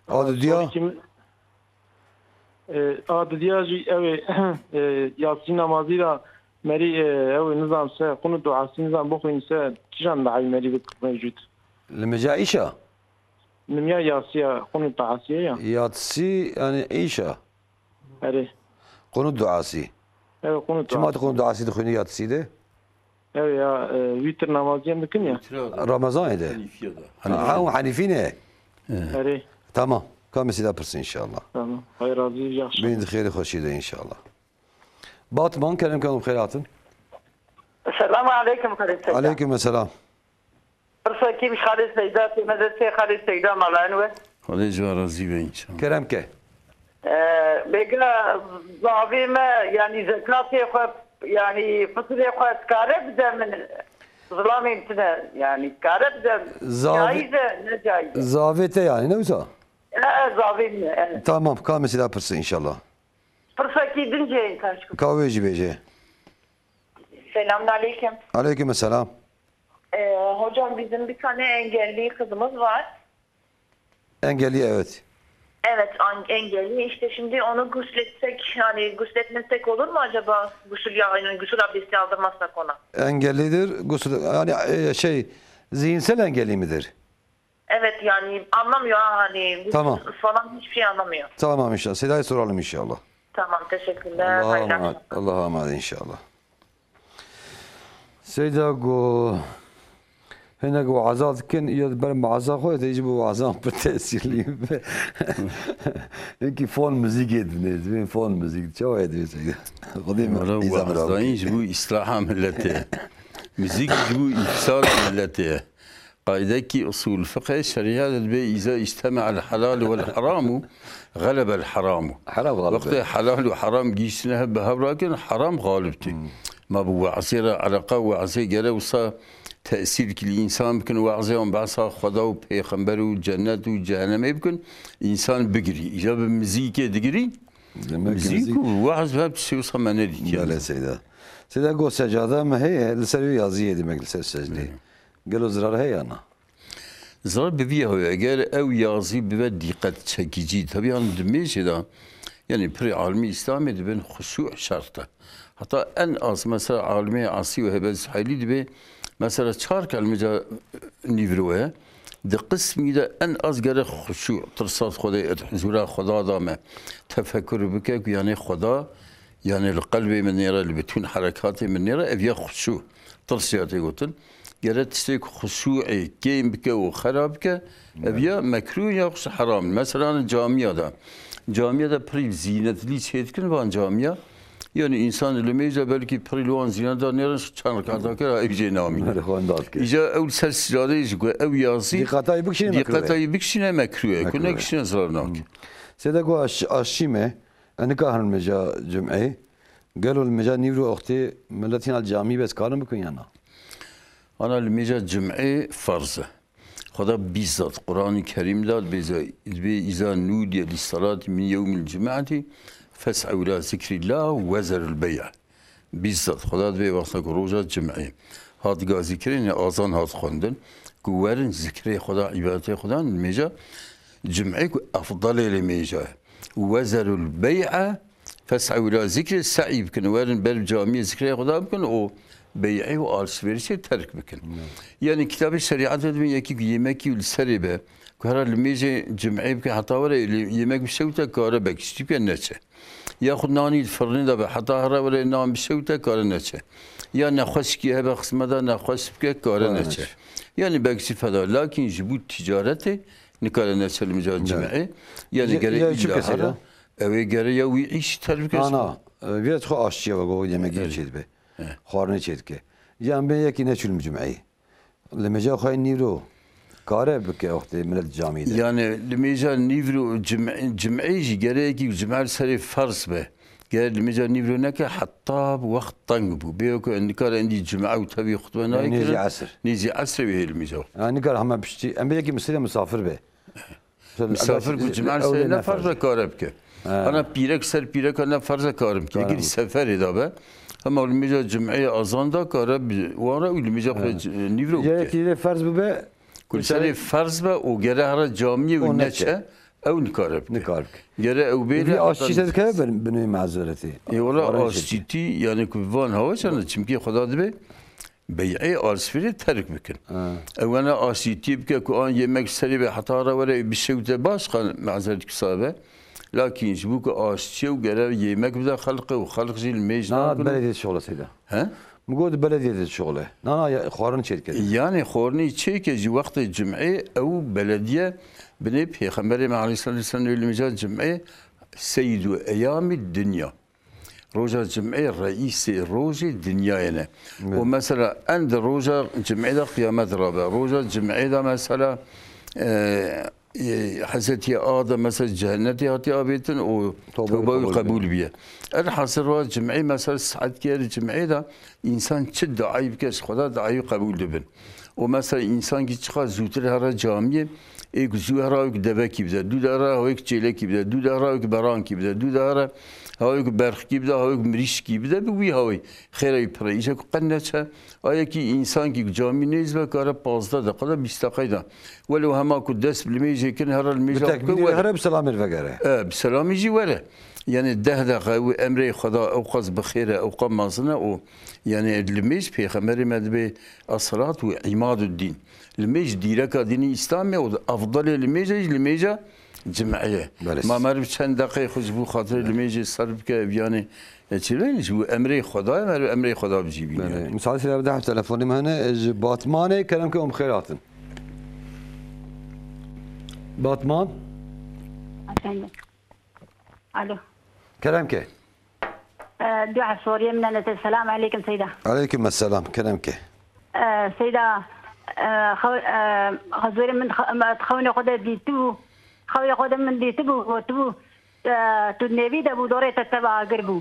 Adı diya? Adı diya ev Yasin namazıyla meri ev nizam se konu duası nizam bokuyun se tijan da meri mevcut. المجاعيشة نميا ياسيا قنو الدعاسية يا ياتسي يعني عيشة أري قنو الدعاسي أيوة قنو الدعاسي شو ما تقول دعاسي دخوني ياتسي ده أيوة يا ويتر نمازيان دكن يا رمضان ده حنيفينه أري تمام كم سيدا برسي إن شاء الله تمام خير عزيز يخشى بين خير خوشي ده إن شاء الله باطمان كلام كانوا بخيراتن السلام عليكم خالد عليكم السلام برساكي مش خالد سيدات مدرسة خالد سيدات مالانوه خالد جوار زيبه إن شاء الله كلام كه بقى ضعفي ما يعني زكاتي يعني فطري خد كارب ده من ظلام امتنا يعني كارب ده جايزة نجايزة زافته يعني نوزا لا زافي tamam كم سيدا برسي إن شاء الله برساكي دنجي كاشكو كاويجي بيجي Selamun aleyküm. Aleyküm selam. Hocam bizim bir tane engelli kızımız var. Engelli evet. Evet engelli. İşte şimdi onu gusletsek yani gusletmesek olur mu acaba? Gusül abdesti aldırmazsak ona. Engellidir. Gusül yani zihinsel engelli midir? Evet yani anlamıyor hani. Tamam. Falan hiçbir şey anlamıyor. Tamam inşallah. Seda'yı soralım inşallah. Tamam teşekkürler. Allah'a emanet inşallah. سيدا جو هنا جو عزاز كن يدبر مع عزاز خوي تيجي عزاز بالتأثير لي يمكن فون موزيك يدني فون موزيك شو هذا سيدا قديم عزاز يجيبوا إصلاح ملته موزيك يجيبوا إفساد ملته قاعدة كي أصول الفقه الشريعة البي إذا اجتمع الحلال والحرام غلب الحرام حرام غالب وقت حلال وحرام جيشنا بها لكن حرام غالبتي ما بو وعزيرة علاقة وعزي جرى وصا تأثير كل إنسان بكن وعزي وم بعصا خدا وبيخمبر وجنة وجهنم يمكن إنسان بجري إجاب مزيكا دجري مزيك ووعز هذا بس يوصل ما ندي لا سيدا سيدا قو سجادة ما هي لسه يازيه دي مجلس السجدي قالوا زرار هي أنا زرار ببيه هو أجر أو يازي ببدي قد شكيجي طبيعا دميش ده يعني بري عالمي إسلامي دبن خشوع شرطه حتى أن أص مثلا عالمي عصي وهبز حيلي دبي مثلا شارك المجا نيفروه ده قسمي ده أن أصغر خشوع ترصاد خدا حضور خدا دامه تفكر بك يعني خدا يعني القلب من نيره اللي بتكون حركاته من نيره أبيا خشوع ترصياتي قلتن قالت تستيك خشوعي كيم بك وخرابك أبيا مكروه يقص حرام مثلا الجامعة ده جامعه ده پری زینت لیش هیچ کن وان جامعه یعنی انسان لمیجا بلکی پری لوان زینت دار نیرش چند کارتا که ایجی نامی ایجا اول سر سیاده ایجگو او یازی دیقتای بکشینه مکروه کنه کشینه زرار ناک سيدا قو اشيمه انا كاهن المجا جمعي قالوا المجا نيفرو اختي ملتين الجامعي بس كانوا بكون يانا انا المجا جمعي فرضه خدا bizzat Kur'an-ı Kerim'de ve izâ nudiye lissalâti min yevmil cum'ati fes'ev ilâ zikrillah ve zeril bey'. Bizzat Xda ve vakta roja cum'i. Hat ga zikrin azan hat xwendin ku werin zikrê Xda ibadetê Xda meja cum'i ku afdalê li meja. Ve zeril bey'a fes'ev ilâ zikri sa'î bikin werin ber camiye zikrê Xda bikin o bey'i ve alışverişi terk bikin. Yani kitabı şeriat edin yeki yemek yül seribe. Karar limice cum'i bikin hatta var yemek bir şey de kâra bek istiyor neçe. Ya خود نانی فرنی داره حتی هر ولی نام بشوته کار نچه یا نخواست که هبه قسمت نخواست که کار نچه یعنی بکسی فدا لکن جبود تجارته نکار نچه المجال جمعه یعنی گره ایلهاره اوه گره یا وی ایش طرف کسی انا ویت خو آشچیه و گوه یمگی چید به خارنه چید که یعنی به یکی نچول مجمعی لمجال خواهی نیرو کاره بکه وقتی ملت جامعه ده yani لميجا نيفرو جمعي جري كي جمعة سري فرض به قال لميجا نيفرو نك حتى بوقت طنبو بيوكو ان كان عندي جمعة وتبي خطبه ناي نيجي عصر به لميجا يعني قال هم بشتي ام بيجي مسافر به مسافر بجمعة سري لا فرض كاره بك انا بيرك سر بيرك انا فرض كارم كي اجي سفر دابه اما لميجا جمعي اذان دا كاره ورا لميجا نيفرو يعني كي فرض به كل سنة فرض به و گره هر جامعه و نچه او نکارب گره او بیره آشتی تد که بنوی معذرتی اولا آشتی یعنی که وان هوا چنده چمکی خدا دبه بیعه آرسفیری ترک بکن اولا آشتی بکه که آن yemek سری به حتی را وره بشوت باش خان معذرت کسابه لكن جبو که آشتی و گره yemek بده خلقه و خلق زیل میج نه بلدیت شغله سیده ها مقود بلدية الشغلة أنا خورن شركة يعني خورني شركة جي وقت الجمعة أو بلدية بنبي خمري مع عليه الصلاة والسلام المجال الجمعة سيد أيام الدنيا روجا الجمعة رئيس روجا الدنيا يعني ومثلا عند روجا الجمعة قيامة رابع روجا الجمعة مثلا حسيتي آدم مثلا جهنتي هاتي آبيتن و توبة وقبول بيه الحاصل هو الجمعي مثلا ساعات كير الجمعي ده إنسان شد دعاي بكش خدا دعاي قبول دبن ومثلا إنسان كي تخا زوتر هرا جامعة إيك زوهرا إيك دبكي بده دو دارا هويك تشيلكي بده دو دارا إيك برانكي بده دو دارا هويك برخكي بده هويك مريشكي بده بوي هوي خير يبرا إيش قنّتها آیا کی انسان کی جامعه نیست و کار 15 دقیقه 20 دقیقه ولو هما کو دست بالمیجه کن هر المیجه هر بسلام الفقره بسلام يجي ولا يعني 10 دقيقه وامر خدا اوقات بخير اوقات مازنه او يعني الميج پیغمبر مدبه الصلاه وعماد الدين الميج ديرك دين اسلامي وافضل الميج جمعيه ما مرب چند دقيقه خجبو خاطر الميج صرف که يعني چیزی شو امری خدا امری خدا بجیبی مساعد سلام ده تلفنی مهنه باتمانه کلام که خیراتن باتمان الو كلام كي دعاء سوريا من السلام عليكم سيدة عليكم السلام كلام كي سيدة غزوري من تخوني قد ديتو خوي قد من ديتو تبو تنبي دبو دوري تتبع قربو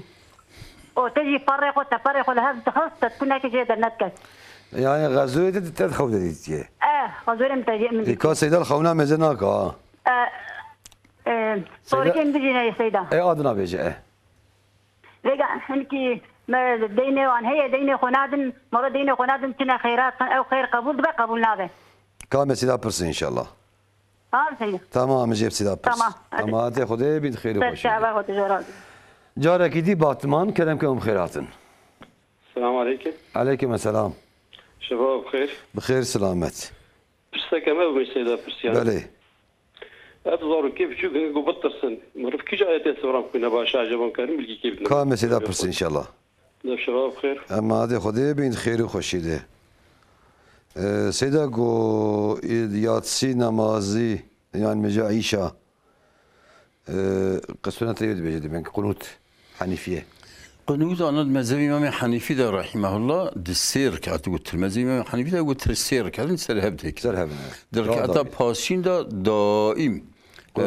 وتجي فرق وتفرق لها تخص تكون هيك جيدا نتكس. يعني غزوة تدخل ديتيه. غزوة من إيكا سيدا الخونة مزناك صورتين بيجينا يا سيدا. أدنى بيجي رجع هنكي ما ديني وان هي ديني خنادن مرة ديني خنادن تنا خيرات أو خير قبول بقى قبول نابه. كامل سيدا برسن إن شاء الله. سيدا. تمام جيب سيدا برسن. تمام تأخذه بيد خير وخير. شعبه وتجارات. جارك دي باتمان كلام كم خيراتن. السلام عليكم. عليكم السلام. شباب بخير. بخير سلامت. برسا كما بمش سيدا برسيان. بلي. أتظهر كيف شو قو بطرسن مرف كي جاية تسورام كنا باشا عجبان كريم اللي كيف. كامل سيدا برسن إن شاء الله. شباب بخير. أما هذا خده بين خير وخشيده. سيدا قو ياتسي نمازي يعني مجا عيشة. قصونا تريد بيجي من قنوت حنيفية. قنوت أنا المذهب إمام حنيفي ده رحمه الله دستير كأنت قلت المذهب إمام حنيفي ده قلت السير كأنت سرهب ديك. سرهب. در كأنت باشين ده دائم.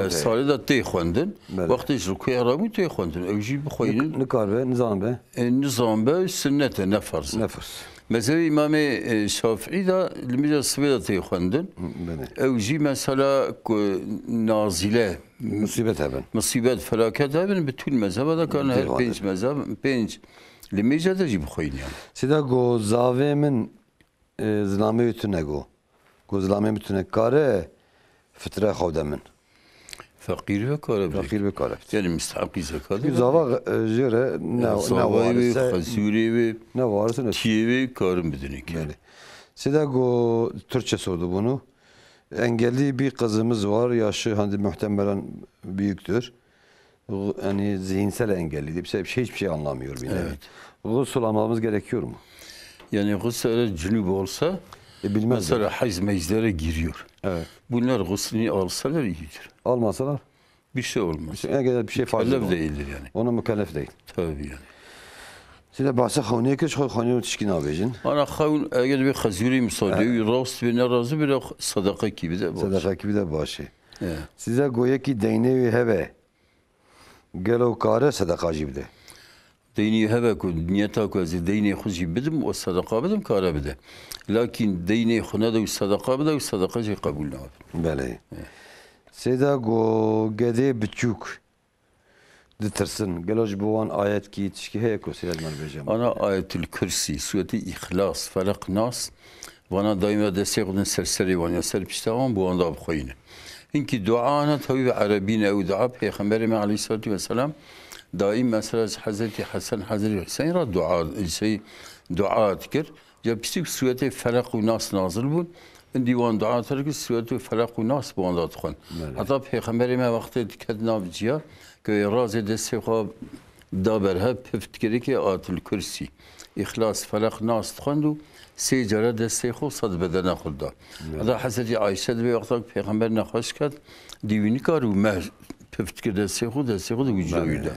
سال ده تيخوندن. وقتش ركوع رامو تيخوندن. أوجي بخوين. نكار به نظام به. النظام به سنة نفرز. نفرز. مذهب إمام شافعي ده المجلس الصبي تيخوندن. أوجي مثلا نازلة. مصيبة هبن. مصيبة فلاكات هبن بتون مذهب هذا كان هر بينج مذهب بينج لميجا ده جيب خوين يعني. سيدا جو زاوية من زلامي يتنقو. جو زلامي يتنقاره فترة خودا من. فقير بكاره. فقير بكاره. يعني مستحق زكاة. زاوا جرى نوارس. خزوري و. نوارس. تيوي كارم بدونيك. سيدا جو Türkçe sordu bunu. Engelli bir kızımız var. Yaşı hani muhtemelen büyüktür. Yani zihinsel engelli. Hiçbir şey anlamıyor. Evet. Gusül almamız gerekiyor mu? Yani gusül cünüp olsa mesela hayz meclere giriyor. Evet. Bunlar guslünü alsalar iyidir. Almasalar? Bir şey olmaz. Bir şey fazla değildir yani. Ona mükellef değil. Tabii yani. Size bahse xavniye ki xavniye tişkin abicin. Ana xavun eğer bir xazuri misali rast ve narazı bir sadaka gibi de başı. Sadaka gibi de başı. Size goya ki deynevi heve. Gelo kare sadaka gibi de. Deyni heve ku niyeta ku az deyni xuji bidim o sadaka bidim kare bide. Lakin deyni xuna da sadaka bide o sadaka ji kabul ne abi. Bele. Size go gede biçuk. Ditirsin. Geloj buvan ayet ki yetişki heye kusiyel mervecem. Ana ayetül kürsi, sureti İhlas, Felak, Nas. Vana daima destekledin serseri van ya serpiştavan bu anda abxoyine. İnki duana tabi Arabine ev dua Peygamberimiz Aleyhisselatü Vesselam daim mesela Hazreti Hasan, Hazreti Hüseyin ra dua tikir. Ya pisik sureti Felak ve Nas nazil bun. Divan dua terki sureti Felak ve Nas bu anda tıkın. Hatta Peygamberimiz vakti dikkat nabiciya که راز دست خواب دابر ها پفتگیری که آتل کرسی اخلاص فلق ناس خواندو سه جاره دست خو صد بدن خود دا. ادا حضرت عایشه به وقتا پیغمبر نخواست کرد دیوینی کارو مه پفتگیر دست خود وجودی دا.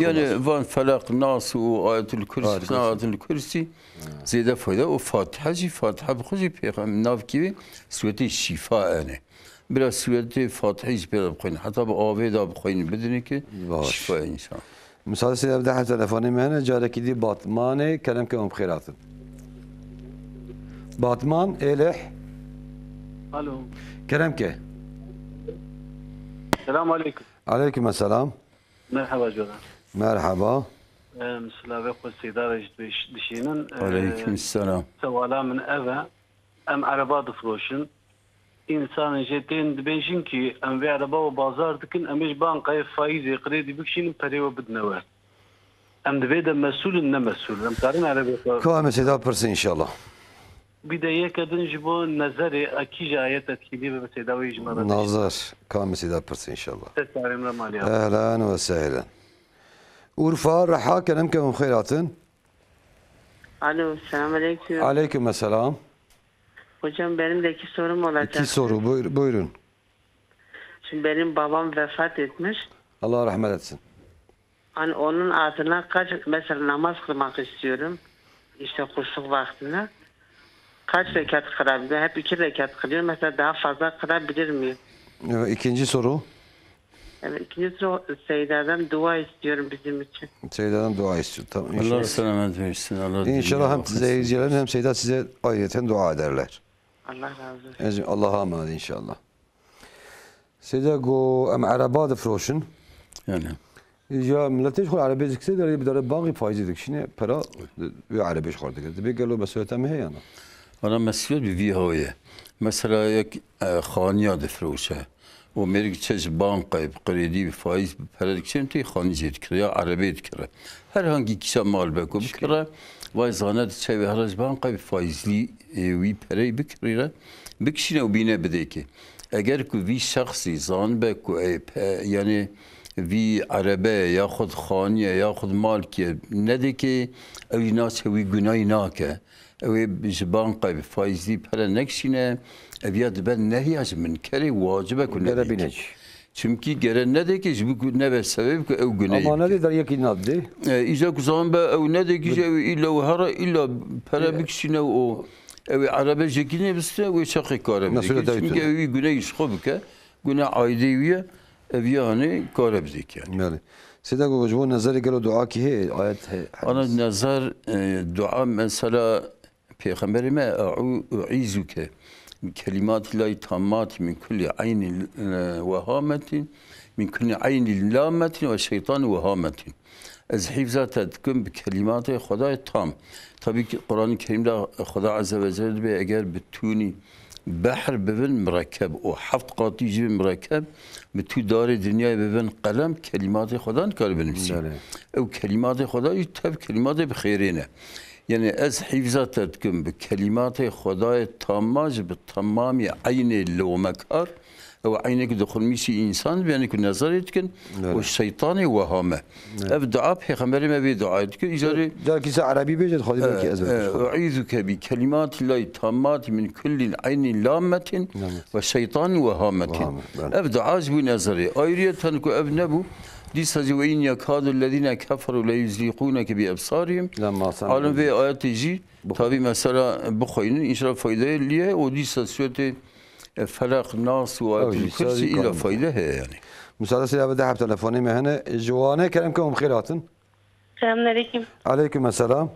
یعنی وان فلق ناس و آتل کرسی آتل کرسی زیاده فایده و فاتحه بخوزی پیغمبر ناف کیوی سویتی شفاء نه. Biraz sürekli Fatiha'yı biraz koyun. Hatta bu ağabey de koyun. Bedeni ki şifa insan. Müsaade size daha telefonu mene careki di Batman'e kelem ke umkhiratın. Batman eleh. Alo. Kelem ke. Selamun aleyküm. Aleyküm selam. Merhaba canım. Merhaba. Mesela ve kusidara dişinin. Aleyküm selam. Sevala min eve em araba difroşun. İnsan jetin dibêjin ki em vê araba ve bazar dikin em ê bankayê faîzê krêdî bikişînin perê ve bidine wer. Em divê de mesulün ne mesul. Em karin arabê. Kâme seda pırsın inşallah. Bir de yekedin ji bo nezerê akî ayet etkilî ve seda wê ji me. Nazar. Kâme seda pırsın inşallah. Tesarim ramaliya. Ehlen ve sehlen. Urfa raha kelem ke umkhiratın. Alo, selamun aleyküm. Aleyküm selam. Hocam benim de iki sorum olacak. İki soru buyurun. Şimdi benim babam vefat etmiş. Allah rahmet etsin. Hani onun adına kaç mesela namaz kılmak istiyorum. İşte kuşluk vaktinde. Kaç rekat kılabilirim? Hep 2 rekat kılıyorum. Mesela daha fazla kılabilir miyim? İkinci soru. Evet, ikinci soru Seyda'dan dua istiyorum bizim için. Seyda'dan dua istiyor. Tamam, Allah selamet versin. Allah İnşallah hem izleyicilerin hem Seyda size ayrıyeten dua ederler. Allah razı olsun. Allah'a emanet inşallah. Seyda go em araba difroşun. Yani. Ya milletin şu arabayı dikse de bir tane banki faizi dik. Şimdi para ve arabayı çıkardı. Bir gelo mesuliyet mi yani? Bana mesuliyet bir vihaye. Mesela یک خانیا دفروشه و میری چش بانک قریدی فایز پردیکشن توی خانی زید کرد یا عربی کرد هر هنگی کیسه مال بکن کرد وای زانه چه به هرج بانک فایزلی وی پری بکره بکشینه و بینه بده که اگر که وی شخصی زان بکو یعنی وی عربه یا خود خانیه یا خود مال که نده که اوی ناس وی گناهی ناکه اوی بانک فایزلی پر نکشینه eviyat ben nehyaj min kere vacibe kunne binec. Çünkü gelen ne de ki bu ne be sebep ki ev güney. Ama ne de der yeki naddi? İza kuzan be ev ne de ki illa hara illa para bikşine o ev arabe jekine biste ve şakı kare. Çünkü ev güney şobuke güney aydiye ev yani kare bizik yani. Yani. Seda gojvo nazar gelo dua ki he ayet he. Ana nazar dua mesela peygamberime u'izuke بكلمات الله التامات من كل عين وهامة من كل عين لامة وشيطان وهامة از حفظات تكون بكلمات خدا التام tabii ki Kur'an-ı Kerim'de Huda Azze ve Celle be eğer bütünü bahar bevin mürekkep o haft qati gibi mürekkep bütün dar dünya bevin kalem kelimat-ı Khuda'nın kalbinimsi. O kelimat-ı Khuda'yı tabii kelimat-ı bixirine. Yani ez hifzat etkim bi kelimat-ı Khuda'yı tammaj bi tamami ayni levmekar ve ayni ki dukhulmisi insan yani ki nazar etkin ve şeytani vehame. Ev dua peygamberime bir dua etkin. İzari derkise Arabi bejed khadi belki ezber. U'izuke bi kelimatillahi tammat min kulli ayni lammetin ve şeytani vehametin. Ev dua bu nazari. Ayrıyeten ki ev ne bu? Disa وإن يكاد الذين كفروا ليزلقونك بأبصارهم. Alem ve ayetici tabi mesela bu koyunun inşallah fayda liye o disa sürekli felak nas ve ayetul kürsi ila fayda he yani. Müsaade size de hep telefonu mehane Juvane kelamkum khairatın. Selamünaleyküm. Aleykümselam.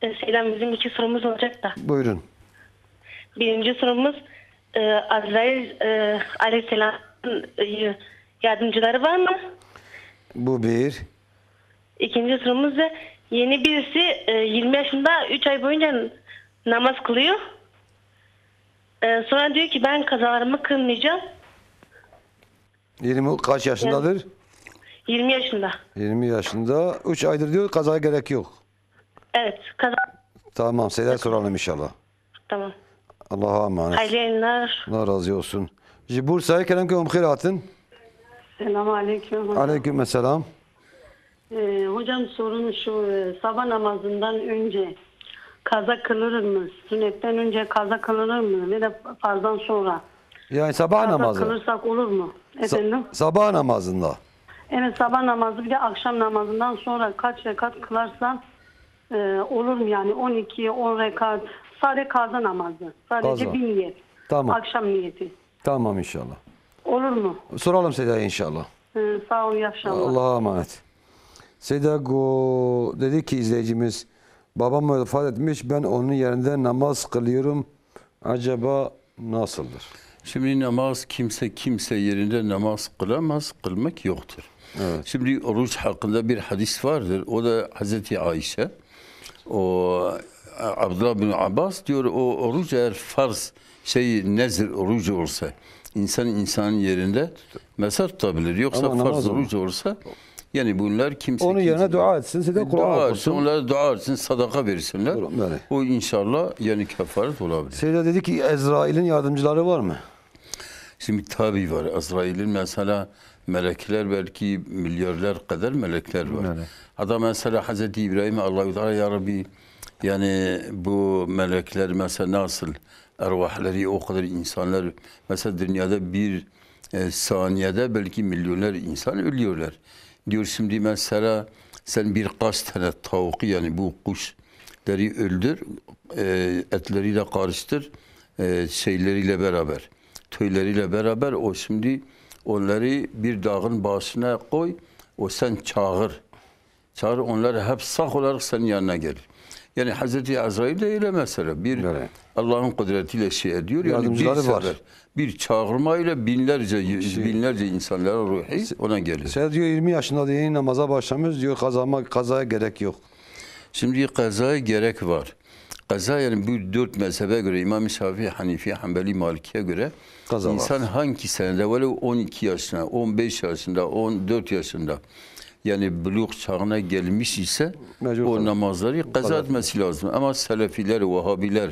Selam bizim iki sorumuz olacak da. Buyurun. Birinci sorumuz Azrail Aleyhisselam'ın yardımcıları var mı? Bu bir. İkinci sorumuz da yeni birisi 20 yaşında 3 ay boyunca namaz kılıyor. Sonra diyor ki ben kazalarımı kılmayacağım. 20 kaç yaşındadır? 20 yaşında. 20 yaşında 3 aydır diyor kazaya gerek yok. Evet kaza. Tamam Seyda soralım inşallah. Tamam. Allah'a emanet. Hayırlı yayınlar. Allah razı olsun. Bursa'ya kelamkum khairatın. Selamünaleyküm. Aleykümselam. Hocam sorun şu sabah namazından önce kaza kılınır mı? Sünnetten önce kaza kılınır mı? Ve de farzdan sonra. Yani sabah kaza namazı. Kılırsak olur mu? Efendim? Sabah namazında. Evet sabah namazı bir de akşam namazından sonra kaç rekat kılarsan olur mu yani 12 10 rekat sadece kaza namazı. Sadece kaza. Bir niyet. Tamam. Akşam niyeti. Tamam inşallah. Olur mu? Soralım Seyda'ya inşallah. Sağ olun, iyi akşamlar. Allah'a emanet. Seyda dedi ki izleyicimiz, babam vefat etmiş, ben onun yerinde namaz kılıyorum. Acaba nasıldır? Şimdi namaz kimse yerinde namaz kılamaz, kılmak yoktur. Evet. Şimdi oruç hakkında bir hadis vardır. O da Hazreti Ayşe. O Abdullah bin Abbas diyor o oruç eğer farz nezir orucu olsa insanın yerinde mesela tutabilir. Yoksa ama farz oruç olsa yani bunlar kimse onun yerine dua etsin, size Kur'an okusun. Onlara dua etsin, sadaka versinler. Yani. O inşallah yani kefaret olabilir. Seyda dedi ki Ezrail'in yardımcıları var mı? Şimdi tabi var. Azrail'in mesela melekler belki milyarlar kadar melekler var. Yani. Hatta mesela Hazreti İbrahim'e Allah-u Teala ya Rabbi yani bu melekler mesela nasıl ervahları o kadar insanlar mesela dünyada bir saniyede belki milyonlar insan ölüyorlar. Diyor şimdi mesela sen birkaç tane tavuk yani bu kuşları öldür etleriyle karıştır şeyleriyle beraber tüyleriyle beraber o şimdi onları bir dağın başına koy, o sen çağır. Çağır, onlar hep sağ olarak senin yanına gelir. Yani Hazreti Azrail de öyle mesela. Bir Allah'ın kudretiyle şey ediyor. Yani bir sefer, bir çağırmayla binlerce insanların ruhu ona gelir. Sen diyor 20 yaşında diye namaza başlamış diyor, kazaya gerek yok. Şimdi kazaya gerek var. Kaza yani bu 4 mezhebe göre İmam-ı Şafii, Hanifi, Hanbeli, Maliki'ye göre kaza insan var. hangi senede, 12 yaşında, 15 yaşında, 14 yaşında yani buluğ çağına gelmiş ise o namazları kaza etmesi lazım. Ama Selefiler, Vahabiler,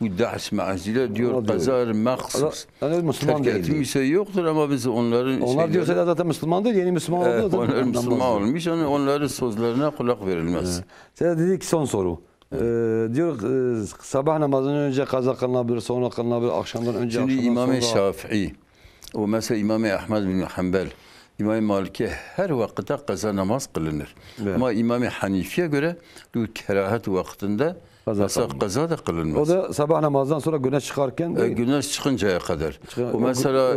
bu Daesh me'aziler diyor kaza mahsus. Müslüman terk etmişse yoktur ama biz onların onlar diyor zaten Müslüman değil, yeni Müslüman oldu. Onlar Müslüman olmuş, yani onların sözlerine kulak verilmez. Sen dedik son soru. Diyor sabah namazından önce kaza kılınabilir, sonra kılınabilir, akşamdan önce. Şimdi İmam-ı Şafii, o mesela İmam-ı Ahmed bin Hanbel, İmam-ı Malik'e her vakitte kaza namaz kılınır. Evet. Ama İmam-ı Hanifi'ye göre bu kerahat vaktinde kaza da kılınmaz. O da sabah namazdan sonra güneş çıkarken güneş çıkıncaya kadar. O mesela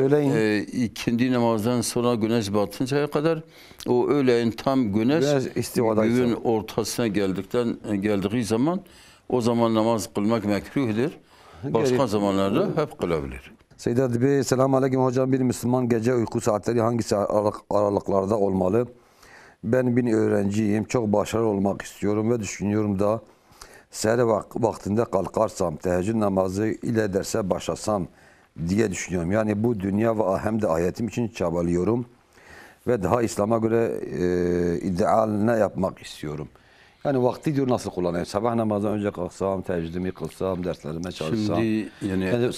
ikindi namazdan sonra güneş batıncaya kadar, o öğleyin tam güneş göğün ortasına geldiği zaman, o zaman namaz kılmak mekruhdur. Başka zamanlarda hep kılabilir. Seyyid Bey, selamun aleyküm hocam. Bir Müslüman gece uyku saatleri hangisi aralıklarda olmalı? Ben bir öğrenciyim. Çok başarılı olmak istiyorum ve düşünüyorum da seher vaktinde kalkarsam, teheccüd namazı ile derse başlasam diye düşünüyorum. Yani bu dünya ve hem de ahiretim için çabalıyorum ve daha İslam'a göre ideal ne yapmak istiyorum. Yani vakti diyor nasıl kullanayım? Sabah namazdan önce kalksam, teheccüdümü kılsam, derslerime çalışsam. Şimdi yani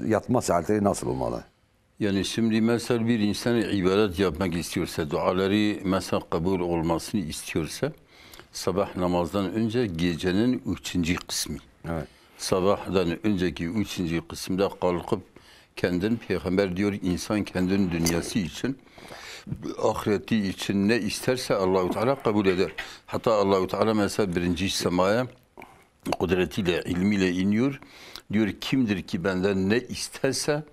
yatma saatleri nasıl olmalı? Yani şimdi mesela bir insan ibadet yapmak istiyorsa, duaları mesela kabul olmasını istiyorsa, sabah namazdan önce gecenin 3. kısmı. Evet. Sabahdan önceki 3. kısımda kalkıp kendin, Peygamber diyor, insan kendinin dünyası için, ahireti için ne isterse Allah-u Teala kabul eder. Hatta Allah-u Teala mesela 1. semaya kudretiyle, ilmiyle iniyor. Diyor kimdir ki benden ne isterse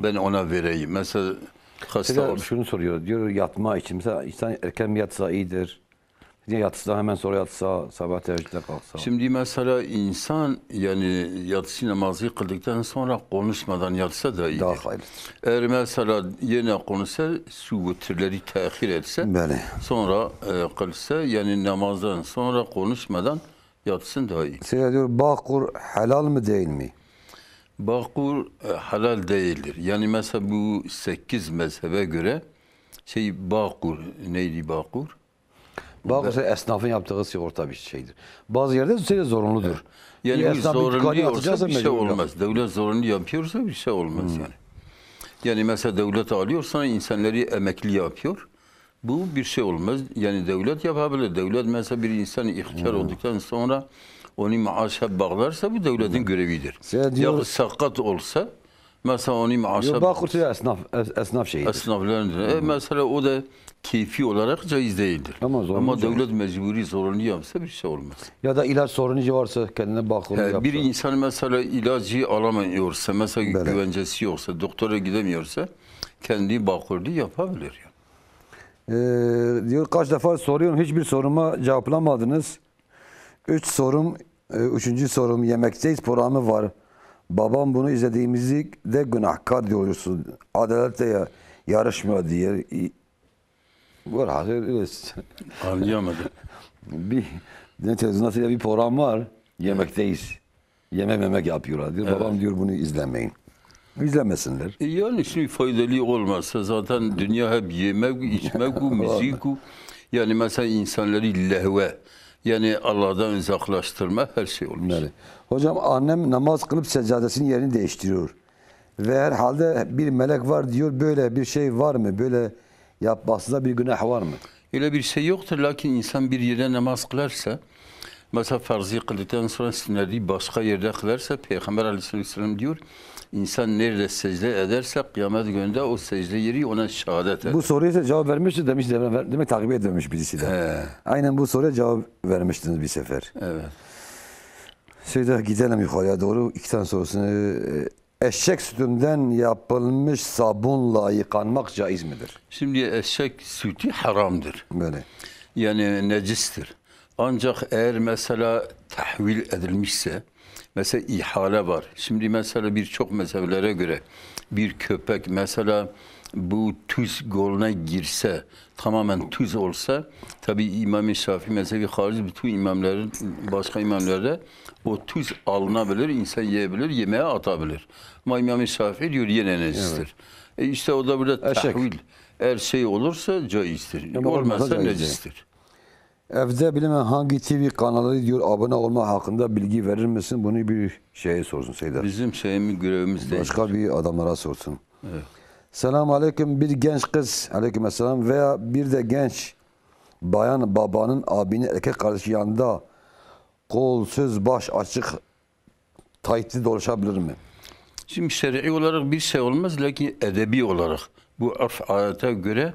ben ona vereyim. Mesela hasta şunu soruyor. Diyor yatma için mesela insan erken mi yatsa iyidir? Yatsa hemen sonra yatsa, sabah teheccüde kalksa. Şimdi mesela insan yani yatsı namazı kıldıktan sonra konuşmadan yatsa da iyidir. Daha hayırlıdır. Eğer mesela yine konuşsa, su vitirleri tehir etse, sonra kılsa, yani namazdan sonra konuşmadan yatsın daha iyi. Seyyid diyor, Bağkur helal mi değil mi? Bağkur halal değildir. Yani mesela bu 8 mezhebe göre Bağkur, neydi Bağkur? Bağkur esnafın yaptığı sigorta bir şeydir. Bazı yerde zorunludur. Yani zorunlu yoksa bir şey olmaz. Devlet zorunlu yapıyorsa bir şey olmaz yani. Yani mesela devlet alıyorsa insanları emekli yapıyor. Bu bir şey olmaz. Yani devlet yapabilir. Devlet mesela bir insan ihtiyar olduktan sonra onu maaşa bağlarsa bu devletin görevidir. Ya sakat olsa mesela onu maaşa bağlar. Esnaf şeyidir. Esnaflarındır. Mesela o da keyfi olarak caiz değildir. Ama devlet mecburi zorunlu yapsa bir şey olmaz. Ya da ilaç sorunu varsa kendine bağkurunu yapsa. Bir insan mesela ilacı alamıyorsa, mesela güvencesi yoksa, doktora gidemiyorsa kendi bağkurunu yapabilir. Diyor kaç defa soruyorum, hiçbir soruma cevaplamadınız. 3 sorum yemekteyiz programı var. Babam bunu izlediğimizi de günahkar diyorsun. Adaletle yarışmıyor diye. Var hazır. Anlayamadım. Televizyonda bir program var. Yemekteyiz. Yemek yapıyorlar diyor. Evet. Babam diyor bunu izlemeyin. İzlemesinler. Yani şimdi faydalı olmazsa zaten dünya hep yemek, içmek, müzik. Yani mesela insanları lehve, yani Allah'dan uzaklaştırma her şey olmuş. Evet. Hocam annem namaz kılıp seccadesinin yerini değiştiriyor. Ve herhalde bir melek var diyor. Böyle bir şey var mı? Böyle yapmasında bir günah var mı? Öyle bir şey yoktur. Lakin insan bir yere namaz kılarsa, mesela farzı kıldıktan sonra sünneti başka yerde kılarsa, Peygamber Aleyhisselam diyor, İnsan nerede secde ederse kıyamet gününde o secde yeri ona şehadet eder. Bu soruya cevap vermişti demiş, demek takip etmemiş birisi de. Aynen bu soruya cevap vermiştiniz bir sefer. Evet. Şöyle gidelim yukarıya doğru. 2 tane sorusunu eşek sütünden yapılmış sabunla yıkanmak caiz midir? Şimdi eşek sütü haramdır. Böyle. Yani necistir. Ancak eğer mesela tahvil edilmişse, mesela ihale var. Şimdi mesela birçok mezheplere göre bir köpek mesela bu tuz goluna girse, tamamen tuz olsa, tabi İmam-ı Şafii mezhebi harici bütün imamların, başka imamlarda o tuz alınabilir, insan yiyebilir, yemeğe atabilir. Ama İmam-ı Şafii diyor yine necistir. Evet. İşte o da burada tahvil. Eğer şey olursa caizdir. Olmazsa necistir. Evde bilemem hangi TV kanalları diyor abone olma hakkında bilgi verir misin? Bunu bir şeye sorsun Seydar. Bizim görevimiz değil. Başka bir adamlara sorsun. Evet. Selamun aleyküm. Bir genç kız aleykümselam veya bir de genç bayan babanın abinin erkek kardeşi yanında kol, söz, baş açık taytli dolaşabilir mi? Şimdi şer'i olarak bir şey olmaz, lakin edebi olarak bu örf adete göre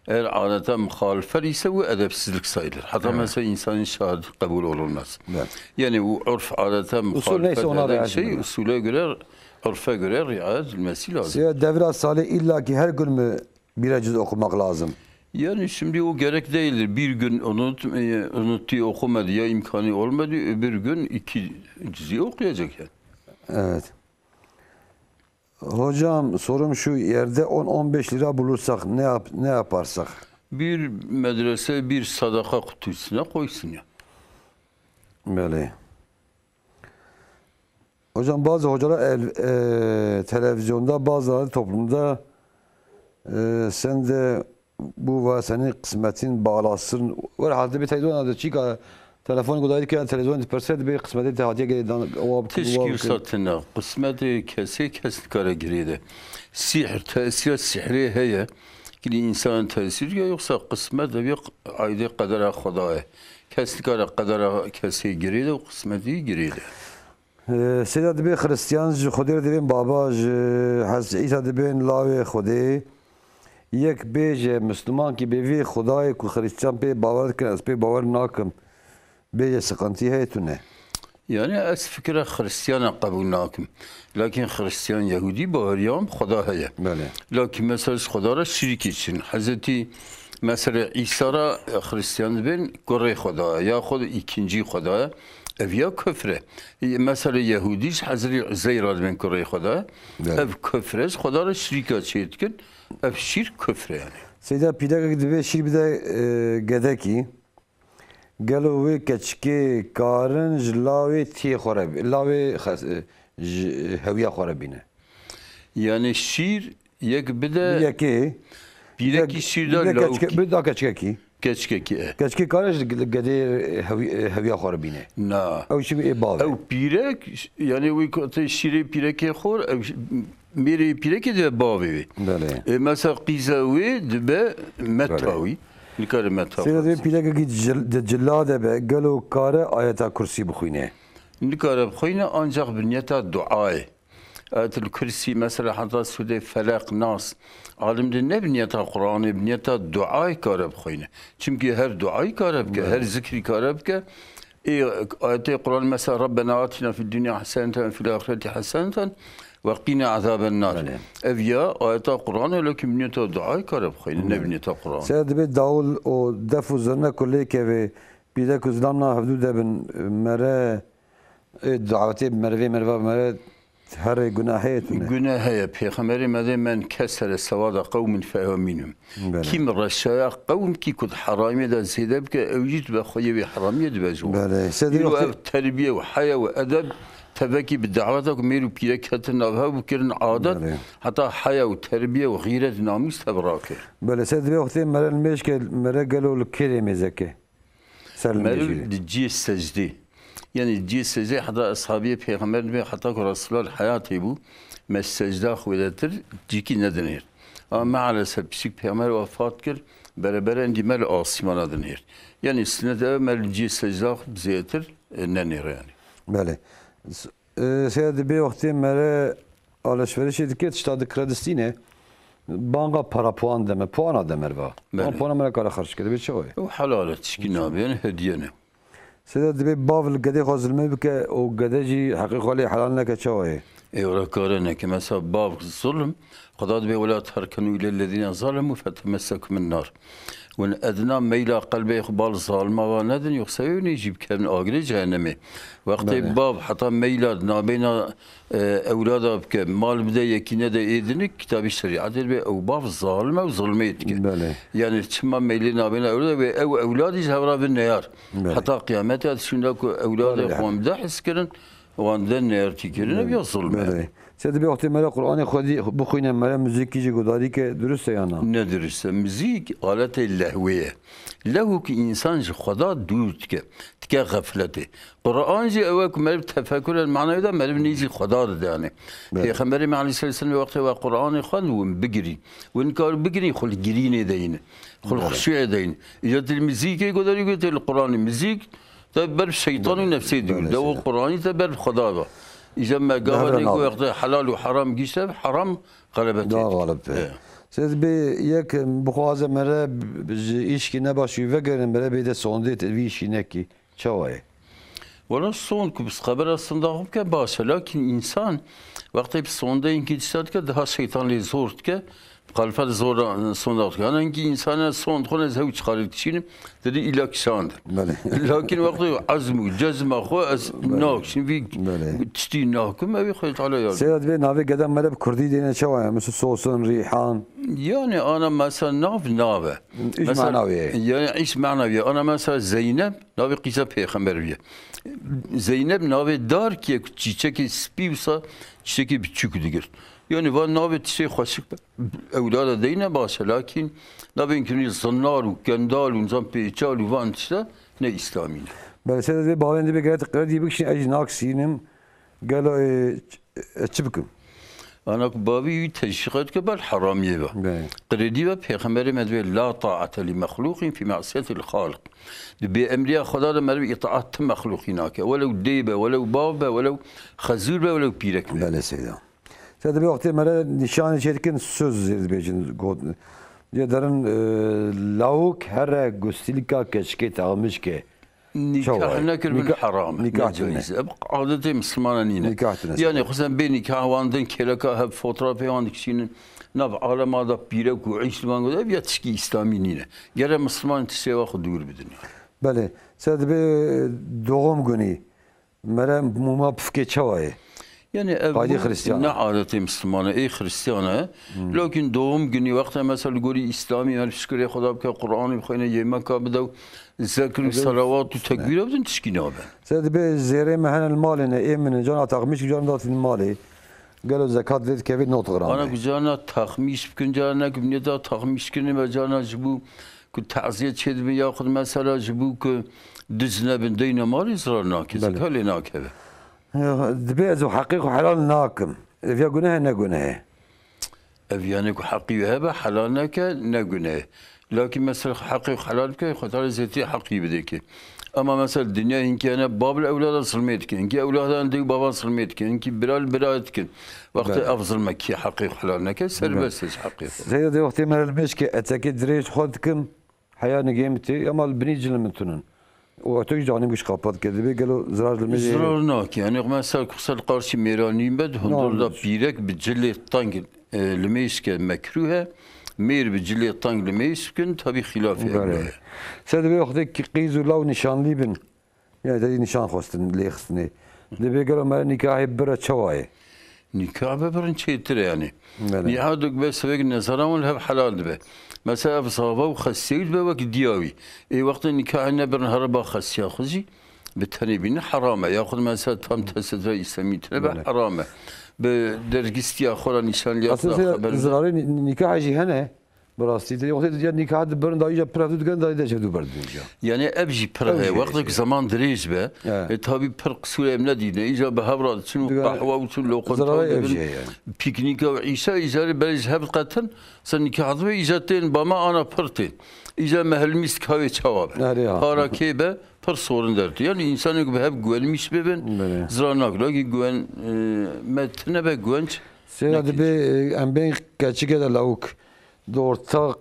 eğer adete muhalifler ise bu edepsizlik sayılır. Hatta mesela insanın şahidi kabul olunmaz. Evet. Yani bu örf adete muhalifler eden şey usule göre, örfe göre riayet edilmesi lazım. Devre salih illaki her gün mü bir cüz okumak lazım? Yani şimdi o gerek değildir. Bir gün unuttuğu okumadı ya imkanı olmadı, öbür gün 2 cüz'i okuyacak yani. Evet. Hocam sorum şu, yerde 10-15 lira bulursak ne yaparsak? Bir medrese bir sadaka kutusuna koysun ya. Böyle. Hocam bazı hocalar televizyonda, bazıları toplumda sen de bu var senin kısmetin bağlasın. Var halde bir televizyon adı çıka telefon kodaydı ki televizyon perset bir kısmeti hadiye geldi. Teşkil satına kısmeti kesin kara girdi. Sihr tesir sihri heye ki insan tesir ya yoksa kısmet de bir ayda kadar Xudaya. Kesin kara kadar kesin girdi o kısmeti girdi. Sedat bir Hristiyan Xudir dibin baba Hazreti İsa dibin lavi Xudi یک بیج مسلمان کی به وی خدای کو خریستان pe باور کنه از pe باور ناکم بیج sıkıntı هیتونه. Yani az fikre Hristiyan'a kabul nakim. Lakin Hristiyan Yahudi bağırıyam Xuda heye. Lakin mesela Xuda'ra şirk için. Hazreti mesela İsa'ra Hristiyan ben Kore Xuda ya Xud ikinci Xuda ev ya küfre. Mesela Yahudiş Hazreti Uzeyr ben Kore Xuda ev küfre Xuda'ra şirk çetkin. Ev şirk küfre yani. Seyda pidaka gibi şirk bir de gedeki gelo ve keçki karın jlavi ti xorab lavi heviya xorabine. Yani şir yek bir de yeki bir şirda lavki bir dakika keçki keçki karın gede heviya xorabine. Na. O şey bir bav. O pirek yani o şiri pireke xor میری پیرکی ده باوی. بله. مثلا قیزاوی دبه متاوی. نکاره متاوی. سیده پیرکی جلاده به گلو کاره آیت کرسی بخوینه. نکاره بخوینه ancak بنیتا دعای. آیت الکرسی مثلا حتی سوده فلق ناس. عالم ده نه بنیتا قرآن بنیتا دعای کاره بخوینه. çünkü her duayı kاره بکه her zikri kاره بکه. آیت قرآن مثلا ربنا آتنا في الدنيا حسنة وفي الآخرة حسنة وقنا عذاب النار. Evya ayet-i Kur'an'a lakin bniyata duayı karab khayne ne bniyata Kur'an. Seyed be daul o defu zerna kulli ke bir de kuzlamna havdu de ben mere duaveti merve mere her günahiyet. Günahiyet peygamberi mede men kesere sevada kavmin fehu minhum. Kim raşaya kavm ki kud harami da zedeb ke evcid ve khoyevi haramiye de bezu. Bale. Seyed terbiye ve haya ve edeb تبكي بدعواتك ميرو بيرك هتنا وهو كرن عادات حتى حياة وتربية وغيرة ناموس تبراكه. بله سيد بيه وقتين مرة المشك مرة قالوا الكريم زكي. مرة الجي السجدي يعني الجي السجدي حتى أصحابي بيغمر بيه حتى رسول الله الحياة يبو ما السجدة خويلتر جيكي ندنير. أما على سبب بيشك بيغمر وفات كر برابر عندي مال عاصمان ندنير. يعني السنة مال الجي السجدة بزيتر ننير يعني. بله. Seyde bir vakti mere alışveriş ediket işte kredisine banka para puan deme puana demer va. Puana mere kara harç kedi bir şey o. O halal etkin abi yani hediye ne? سيدا دبي باف القدي خازل ما بك وقدي جي حقيقة لي حلال لك شوية ولا كارنا كما سبب باب الظلم قضاء به ولا تركنوا إلى الذين ظلموا فتمسكوا من النار وان ادنى ميلا قلبي اقبال ظالمه وندن يخسيون يجيب كان اجر جهنمي وقت باب حتى ميلاد نابين اولاد بك مال بدا يكينا دا اذنك كتاب الشريعه ديال او باب الظالمه وظلميتك يعني تما ميلي نابين اولاد او اولاد يجهروا بالنار حتى قيامتها شنو اولاد اخوان بدا حسكرن وان النار تكرن بيا ظلم سيدي بيوقتي ملا قرآن خدي بخوينا ملا موزيك يجي قداري كدرسة يعني نه درسته موزیک آلت لهویه لهو که انسان خدا دور تکه غفلته قرآن جی اوه که مرب تفکر المعنی ده مرب نیزی خدا ده یعنی پیغمبر علیه السلام وقتی و قرآن خود ون بگیری ون کار بگیری خل گرینه دین خل خشوع دین ایجاد الموزیک قداری که القرآن موزیک ده بر شیطان نفسی دور ده و قرآنی ده بر خدا ده إذا ما قال لك حلال وحرام جيسه حرام غلبته دا غلبته سيد بي يك بخوازه مرة إيش كي نباشي وجر مرة بيده صنديت الويشي نكي شوية ولا الصند كبس خبر الصندوق كباس لكن إنسان وقت بالصند إنك تستاد كده الشيطان اللي زورت كه قلفت زور صندوق أنا إنك إنسان الصند خونه زوج خالد تشين تدي إلى كساند لكن وقت عزم وجزم أخو از ناقش في تشتي ناقم ما بيخلط على يال سيد بي نافي قدام ملب كردي دينا شوية مثل صوصن ريحان يعني أنا مثلا نافه إيش معنوية يعني إيش معنوية أنا مثلا زينب نافي قصة پیغمبر بيه زينب نافي دار كي چيچك سبيوسا چيچك بچوك ديگر يعني وان نافي تشي خوشك اولاد دينا باشه لكن نافي يمكن الزنار وكندال ونظام بيچال وان تشتا نه اسلامي بل سيدي باوين دي بقرات قردي بكشن اجي ناقصينم قالوا اتشبكم أنا بابي تشخيص كبر حرامية قردي بيغمبر مدوي لا طاعة لمخلوق في معصية الخالق بأمريا خدا مربي إطاعة مخلوقينك ولو ديبة ولو بابة ولو خزوربة ولو بيرك بله سيدا سيدا بوقت مرة نشان شركن سوز زيد بيجن قد يدرن لاوك هر غستيلكا كشكي تعمش كي نكاح نكر من حرام نكاح جائز عادة مسلمانين يعني خصوصا بين نكاح واندن كلكا هب فترة في عندك شيء نب عالم هذا بيرك وعيش لوان قد أبي تشكي إسلامي نينه جرى مسلمان تسوى خدور بدنيا بله سيد بي دوغم غني مرة مما بفكي شوية يعني قاعدي خريستيان عادة مسلمانة اي خريستيانة لكن دوم جني وقتها مثلا قولي اسلامي يعني شكر خدا بك قرآن بخينا يمك بدو ذكر الصلوات وتكبير بدون تشكينا به سيد بي زيري مهنا المال هنا ايه من جانا تغميش جانا دات المالي قالوا زكاة ديت كيف نوت غرام انا جانا تخميش بكن جانا كبني دا تخميش كني ما جانا جبو كنت تعزية شد بياخذ مثلا جبو ك دزنا بن دينا مال يزرنا كذا كل ناكبه دبي ازو حقيقة حلال ناكم في جناه نجناه أفيانك حقيقة هذا حلالك نجناه لكن مثلا حقيقة حلالك خاطر زيتي حقيقي بديك أما مثلا الدنيا إنك أنا باب الأولاد صلميتك إنك أولاد عندك بابا صلميتك إنك براتك وقت أفضل مكي حقيقة حلالك سربس حقيقة زي وقت ما المشكلة أتأكد دريش خدكم حياة نجيمتي أما البنيج اللي منتنن وقتوش دعني مش قابض كده بيقولوا زرار المجي زرار ناك يعني مثلا قصة قارشي ميراني بد هندور دا بيرك بجلي طنق الميسك مكروهة مير بجلي طنق الميسك تبي خلافه سيد بي وقتك قيزو لو نشان ليبن يعني تدي نشان خوستن لي خستني دي بيقولوا ما نكاح برا شواي نكاح برا شيتر يعني يعادك بس ويق نظرهم لها حلال به مثلا بصابه وخسيت بوقت دياوي اي وقت النكاح نبر هربا خسيا خزي بالتالي بين حرامه ياخذ مثلا تم تسدر اسلامي تبع حرامه بدرجستي اخر نشان لي اصلا زراري نكاح جي هنا براستي دي وقت دي نكاح برن دايجا برافد كان دايجا شدو برد يعني ابجي بره وقتك زمان دريج به تابي فرق سوره مدينه اجا بهبرات شنو قهوه وشنو لوقت بيكنيك وعيشه اجا بلج هبط قتن سنكاح ضوي اجاتين بما انا فرتين اجا محل مسك هاوي جواب هارا كيبه پر sorun derdi. Yani insan gibi hep güvenmiş beben. Zranakla ki güven metne ve güvenç. Seyade be en ben kaçık da lavuk. Dorta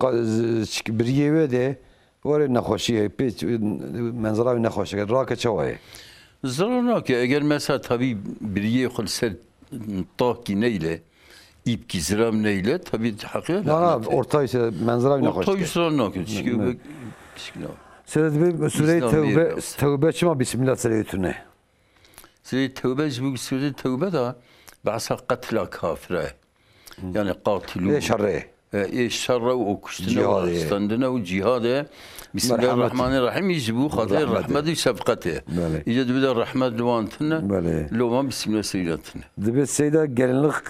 bir yeve de ولی نخوشی پیچ منظره نخوشی راک چواه زرنا که اگر مثلا tabii biriye خلصت طاقی نیله ایب کی زرام نیله tabii حقیقت نه ortaysa منظره نخوشی ortay زرنا که چیکار سرد به سوره توبه چما بسم الله سریعتونه سوره توبه جبو سوره توبه دا بعث قتل کافره yani قاتلوا شر وكشتنا واستندنا وجهاده بسم الله الرحمن الرحيم يجبوا خاطر الرحمة وشفقته يجد بدا الرحمة لوانتنا لو ما بسم الله سيداتنا دبي السيدة قالنلق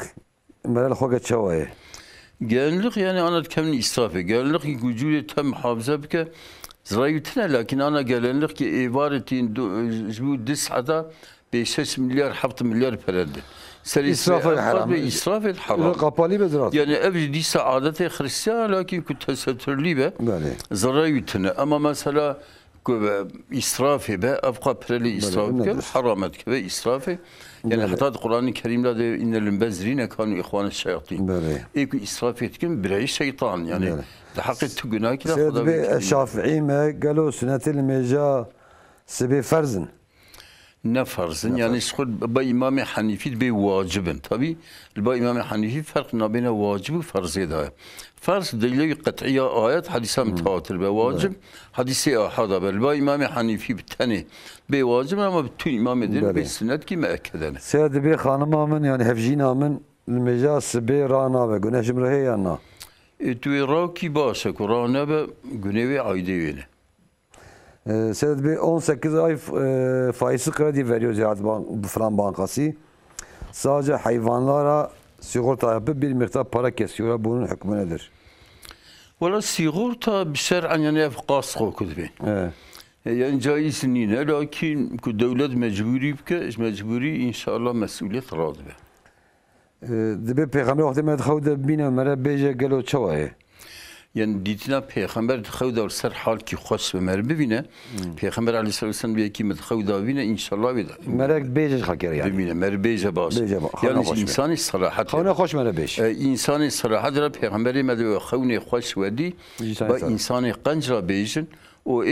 ملال خوكا تشوايه قالنلق يعني أنا كمن إسرافي قالنلق وجودي تم حافظة بك زرايتنا لكن أنا قالنلق عبارتين جبوا 9 5 milyar 7 milyar perelde إسراف الحرام إسراف الحرام قبالي بدرات يعني أبجي دي سعادة خريستيان لكن كنت تستر لي به زرايتنا أما مثلا إسراف به أبقى برلي إسراف به حرامتك به إسراف يعني حتى القرآن الكريم لا إن المبذرين كانوا إخوان الشياطين إيكو إسراف يتكلم برعي الشيطان يعني حقيقة تقولنا كده الشافعي ما قالوا سنة الميجا سبي فرزن نفرزن يعني شغل بإمام حنيفي بواجبا طبي البإمام حنيفي فرق بين واجب وفرض ده فرض دليل قطعية آيات حديثة متواتر بواجب حديثة أحد بالبإمام حنيفي بالتاني بواجب أما بتو إمام دين بالسنة كي مأكدنا سيد بي خانما من يعني حفجينا من المجاس بي رانا بقناش مرهيانا توي راكي باشك رانا بقناوي عايديوينه Sedat Bey 18 ay faizli kredi veriyor Ziraat Fıran Bankası. Sadece hayvanlara sigorta yapıp bir miktar para kesiyorlar. Bunun hükmü nedir? Valla sigorta bişer'an yani qasqo kudbi. Yani caiz nine lakin devlet mecburi bke mecburi inşallah mesuliyet radı be. Dibe peygamber vakti medxavde bine mera beje gelo çavaye. Yani diyetine peygamber xavda ser hal ki xoş ve mer bibine peygamber aleyhisselam bir ki medxavda bine inşallah bir merak beje xakir yani bibine mer beje bas yani insani salahat xavna xoş mer beş insani salahat ra peygamberi med xavni xoş vedi ve insani qanjra bejin o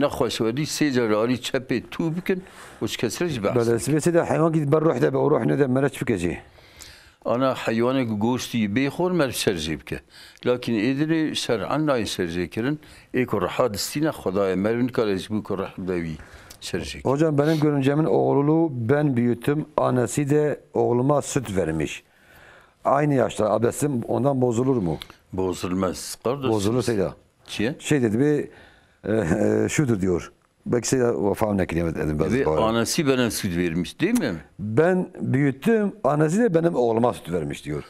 نخوش ودي سيجر راري تشبي توبكن وش كسرج بس بس بس ده حيوان قد بروح ده بروح ده مرش بكجي أنا حيوانك جوستي بيخور مرسر جيبك لكن إدري شرعا لا يسرجي كرن إيكو رحاد السينة خدايا مرن كارجبوك رح دوي سرجي Hocam benim görümcemin oğlunu ben büyüttüm. Annesi de oğluma süt vermiş. Aynı yaşta abdestim ondan bozulur mu? Bozulmaz. Kardeşim. Bozulursa da. Şey dedi bir şudur diyor. Belki size vefam nekileyim dedim. Anası bana süt vermiş değil mi? Ben büyüttüm. Anası da benim oğluma süt vermiş diyor.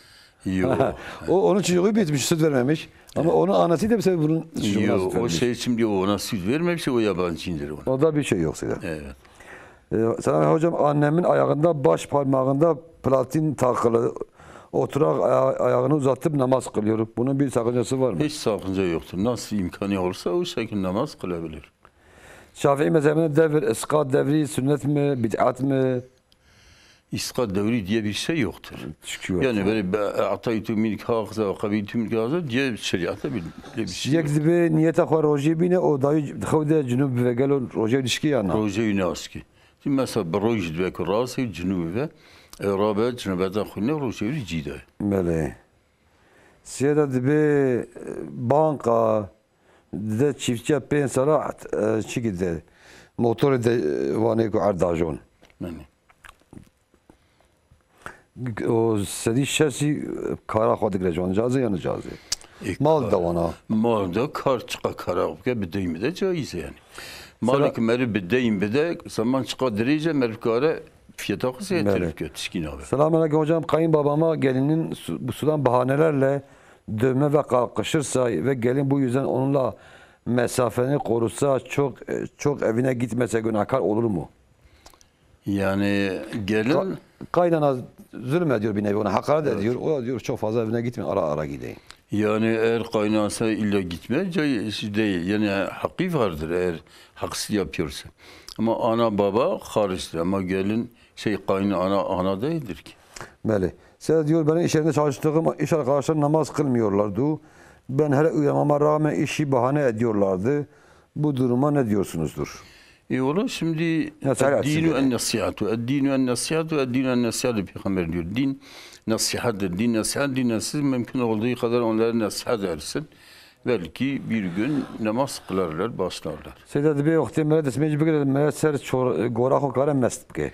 Yok. Onun çocuğu büyütmüş süt vermemiş. Ama onun anası da bir bunun çocuğuna süt vermiş. O şey şimdi ona süt vermemiş o yabancıdır ona. O da bir şey yok size. Evet. Selam hocam annemin ayağında baş parmağında platin takılı. Oturarak ayağını uzatıp namaz kılıyor. Bunun bir sakıncası var mı? Hiç sakınca yoktur. Nasıl imkanı olursa o şekilde namaz kılabilir. Şafii mezhebinde devir, iskat devri, sünnet mi, bid'at mi? İskat devri diye bir şey yoktur. Yani böyle ataytu milk hafıza ve kabiltu milk hafıza diye şeriatta bir şey yok. Yek niyete xwa roji bine o dayı xevde cünub ve gelo roja ilişki yana. Roja inaski. Şimdi mesela baroj ve kurası cünub ve رابط جنبتا خونه روشوی جیده. بله. سیاده دبی بانکا ده چیفچه 5 ساله چی گیده موتور ده وانه کو ارداجون. نه. o sedi şasi kara xwadik rejon caze ya caze. Mal da wana. Mal da kar çıka kara ke bideyim de caiz yani. Malik meri bideyim bide zaman çıka derece merkare fiyata kısayettir kötüskin abi. Selamünaleyküm hocam. Kayınbabama gelinin bu sudan bahanelerle dövme ve kalkışırsa ve gelin bu yüzden onunla mesafeni korusa çok evine gitmese günahkar olur mu? Yani gelin kaynana zulüm ediyor bir nevi ona hakaret ediyor. O da diyor çok fazla evine gitmeyin ara gideyim. Yani eğer kaynanasa illa gitme caiz değil. Yani hakkı vardır eğer haksız yapıyorsa. Ama ana baba hariçtir ama gelin ana değildir ki. Böyle. Size diyor benim iş yerinde çalıştığım iş arkadaşlar namaz kılmıyorlardı. Ben her uyamama rağmen işi bahane ediyorlardı. Bu duruma ne diyorsunuzdur? Valla şimdi dinu en nasihatu, dinu en nasihatu, dinu en nasihatu Peygamber diyor. Din nasihattır, din nasihat, din nasihat mümkün olduğu kadar onlara nasihat edersin. Belki bir gün namaz kılarlar, başlarlar. Seyda bir vakti meret esmeci bir kere meret ser gorak o kare mest ki.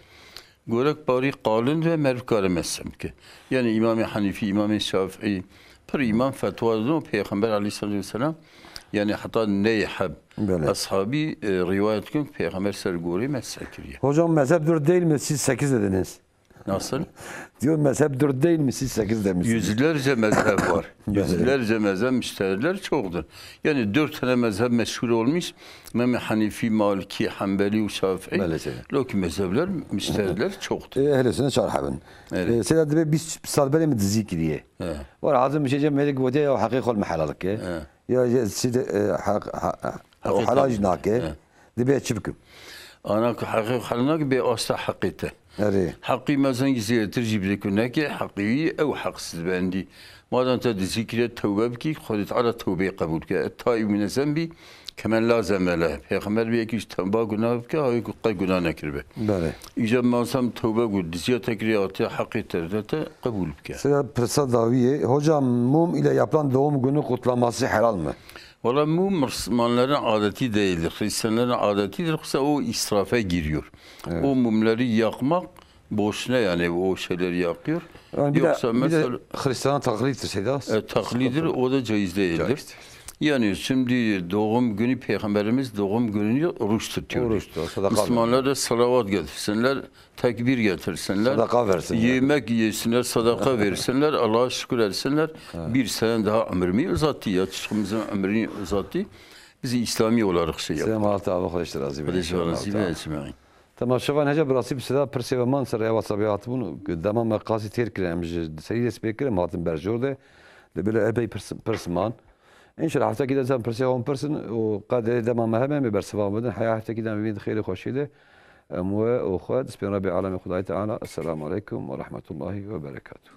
Gorak bari kalın ve merv kare mesem ki. Yani İmam-ı Hanifi, İmam-ı Şafii, bir imam fetvadan o Peygamber Aleyhisselatü Vesselam yani hatta neyhab ashabi rivayet gün Peygamber sergori messekiriye. Hocam mezhep 4 değil mi? Siz 8 dediniz. Nasıl? Diyor mezhep 4 değil mi? Siz 8 demişsiniz. Yüzlerce mezhep var. Yüzlerce mezhep müşteriler çoktur. Yani 4 tane mezhep meşhur olmuş. İmam Hanifi, Maliki, Hanbeli ve Şafii. Lakin mezhepler müşteriler çoktur. Ehlesine çarhabın. Sedat Bey biz salbeli mi dizik diye. Var azim bir şey melik vediye ya hakikol mahalalık ya. Ya size halaj nake. Dibe çibkim. Ana hakik halnak bir asla hakite. حقي مثلا يصير ترجي بدك هناك حقيقي او حق سباندي ما دام تذكر التوبه بكي خذت على التوبه قبولك التائب من الذنب كمان لازم له پیغمبر بيكيش توبه گناه بك هاي قي گناه نكربه بله اجا ما سم توبه قول دزيه تكريات حقي تردته قبول بك Sıra Pırsa Daviye hocam mum ile yapılan doğum günü kutlaması helal mı? Valla mum Müslümanların adeti değildir. Hristiyanların adetidir. Yoksa o israfa giriyor. Evet. O mumları yakmak boşuna yani o şeyleri yakıyor. Yani yoksa mesela Hristiyan taklittir Seyda. Taklidir o da caiz değildir. Caiz. Yani şimdi doğum günü Peygamberimiz doğum gününü oruç tutuyor. Müslümanlar da salavat getirsinler, tekbir getirsinler. Sadaka versinler. Yemek yesinler, sadaka versinler, Allah'a şükür etsinler. Bir sene daha ömrümü uzattı ya. Çıkımızın ömrünü uzattı. Bizi İslami olarak şey yaptı. Selamat abi, hoş geldiniz. Tamam şavan hece burası bir seda perse ve man saraya vasabiat bunu dama maqasi terkilemj seri speaker matın berjorde de böyle epey persman İnşallah hafta kida zam perse on person و قادر دما مهمه ببرسوا بدن حياه hafta kida بين خير خوشيده اموا وخوات سبحان ربي عالم خدای تعالى السلام عليكم ورحمه الله وبركاته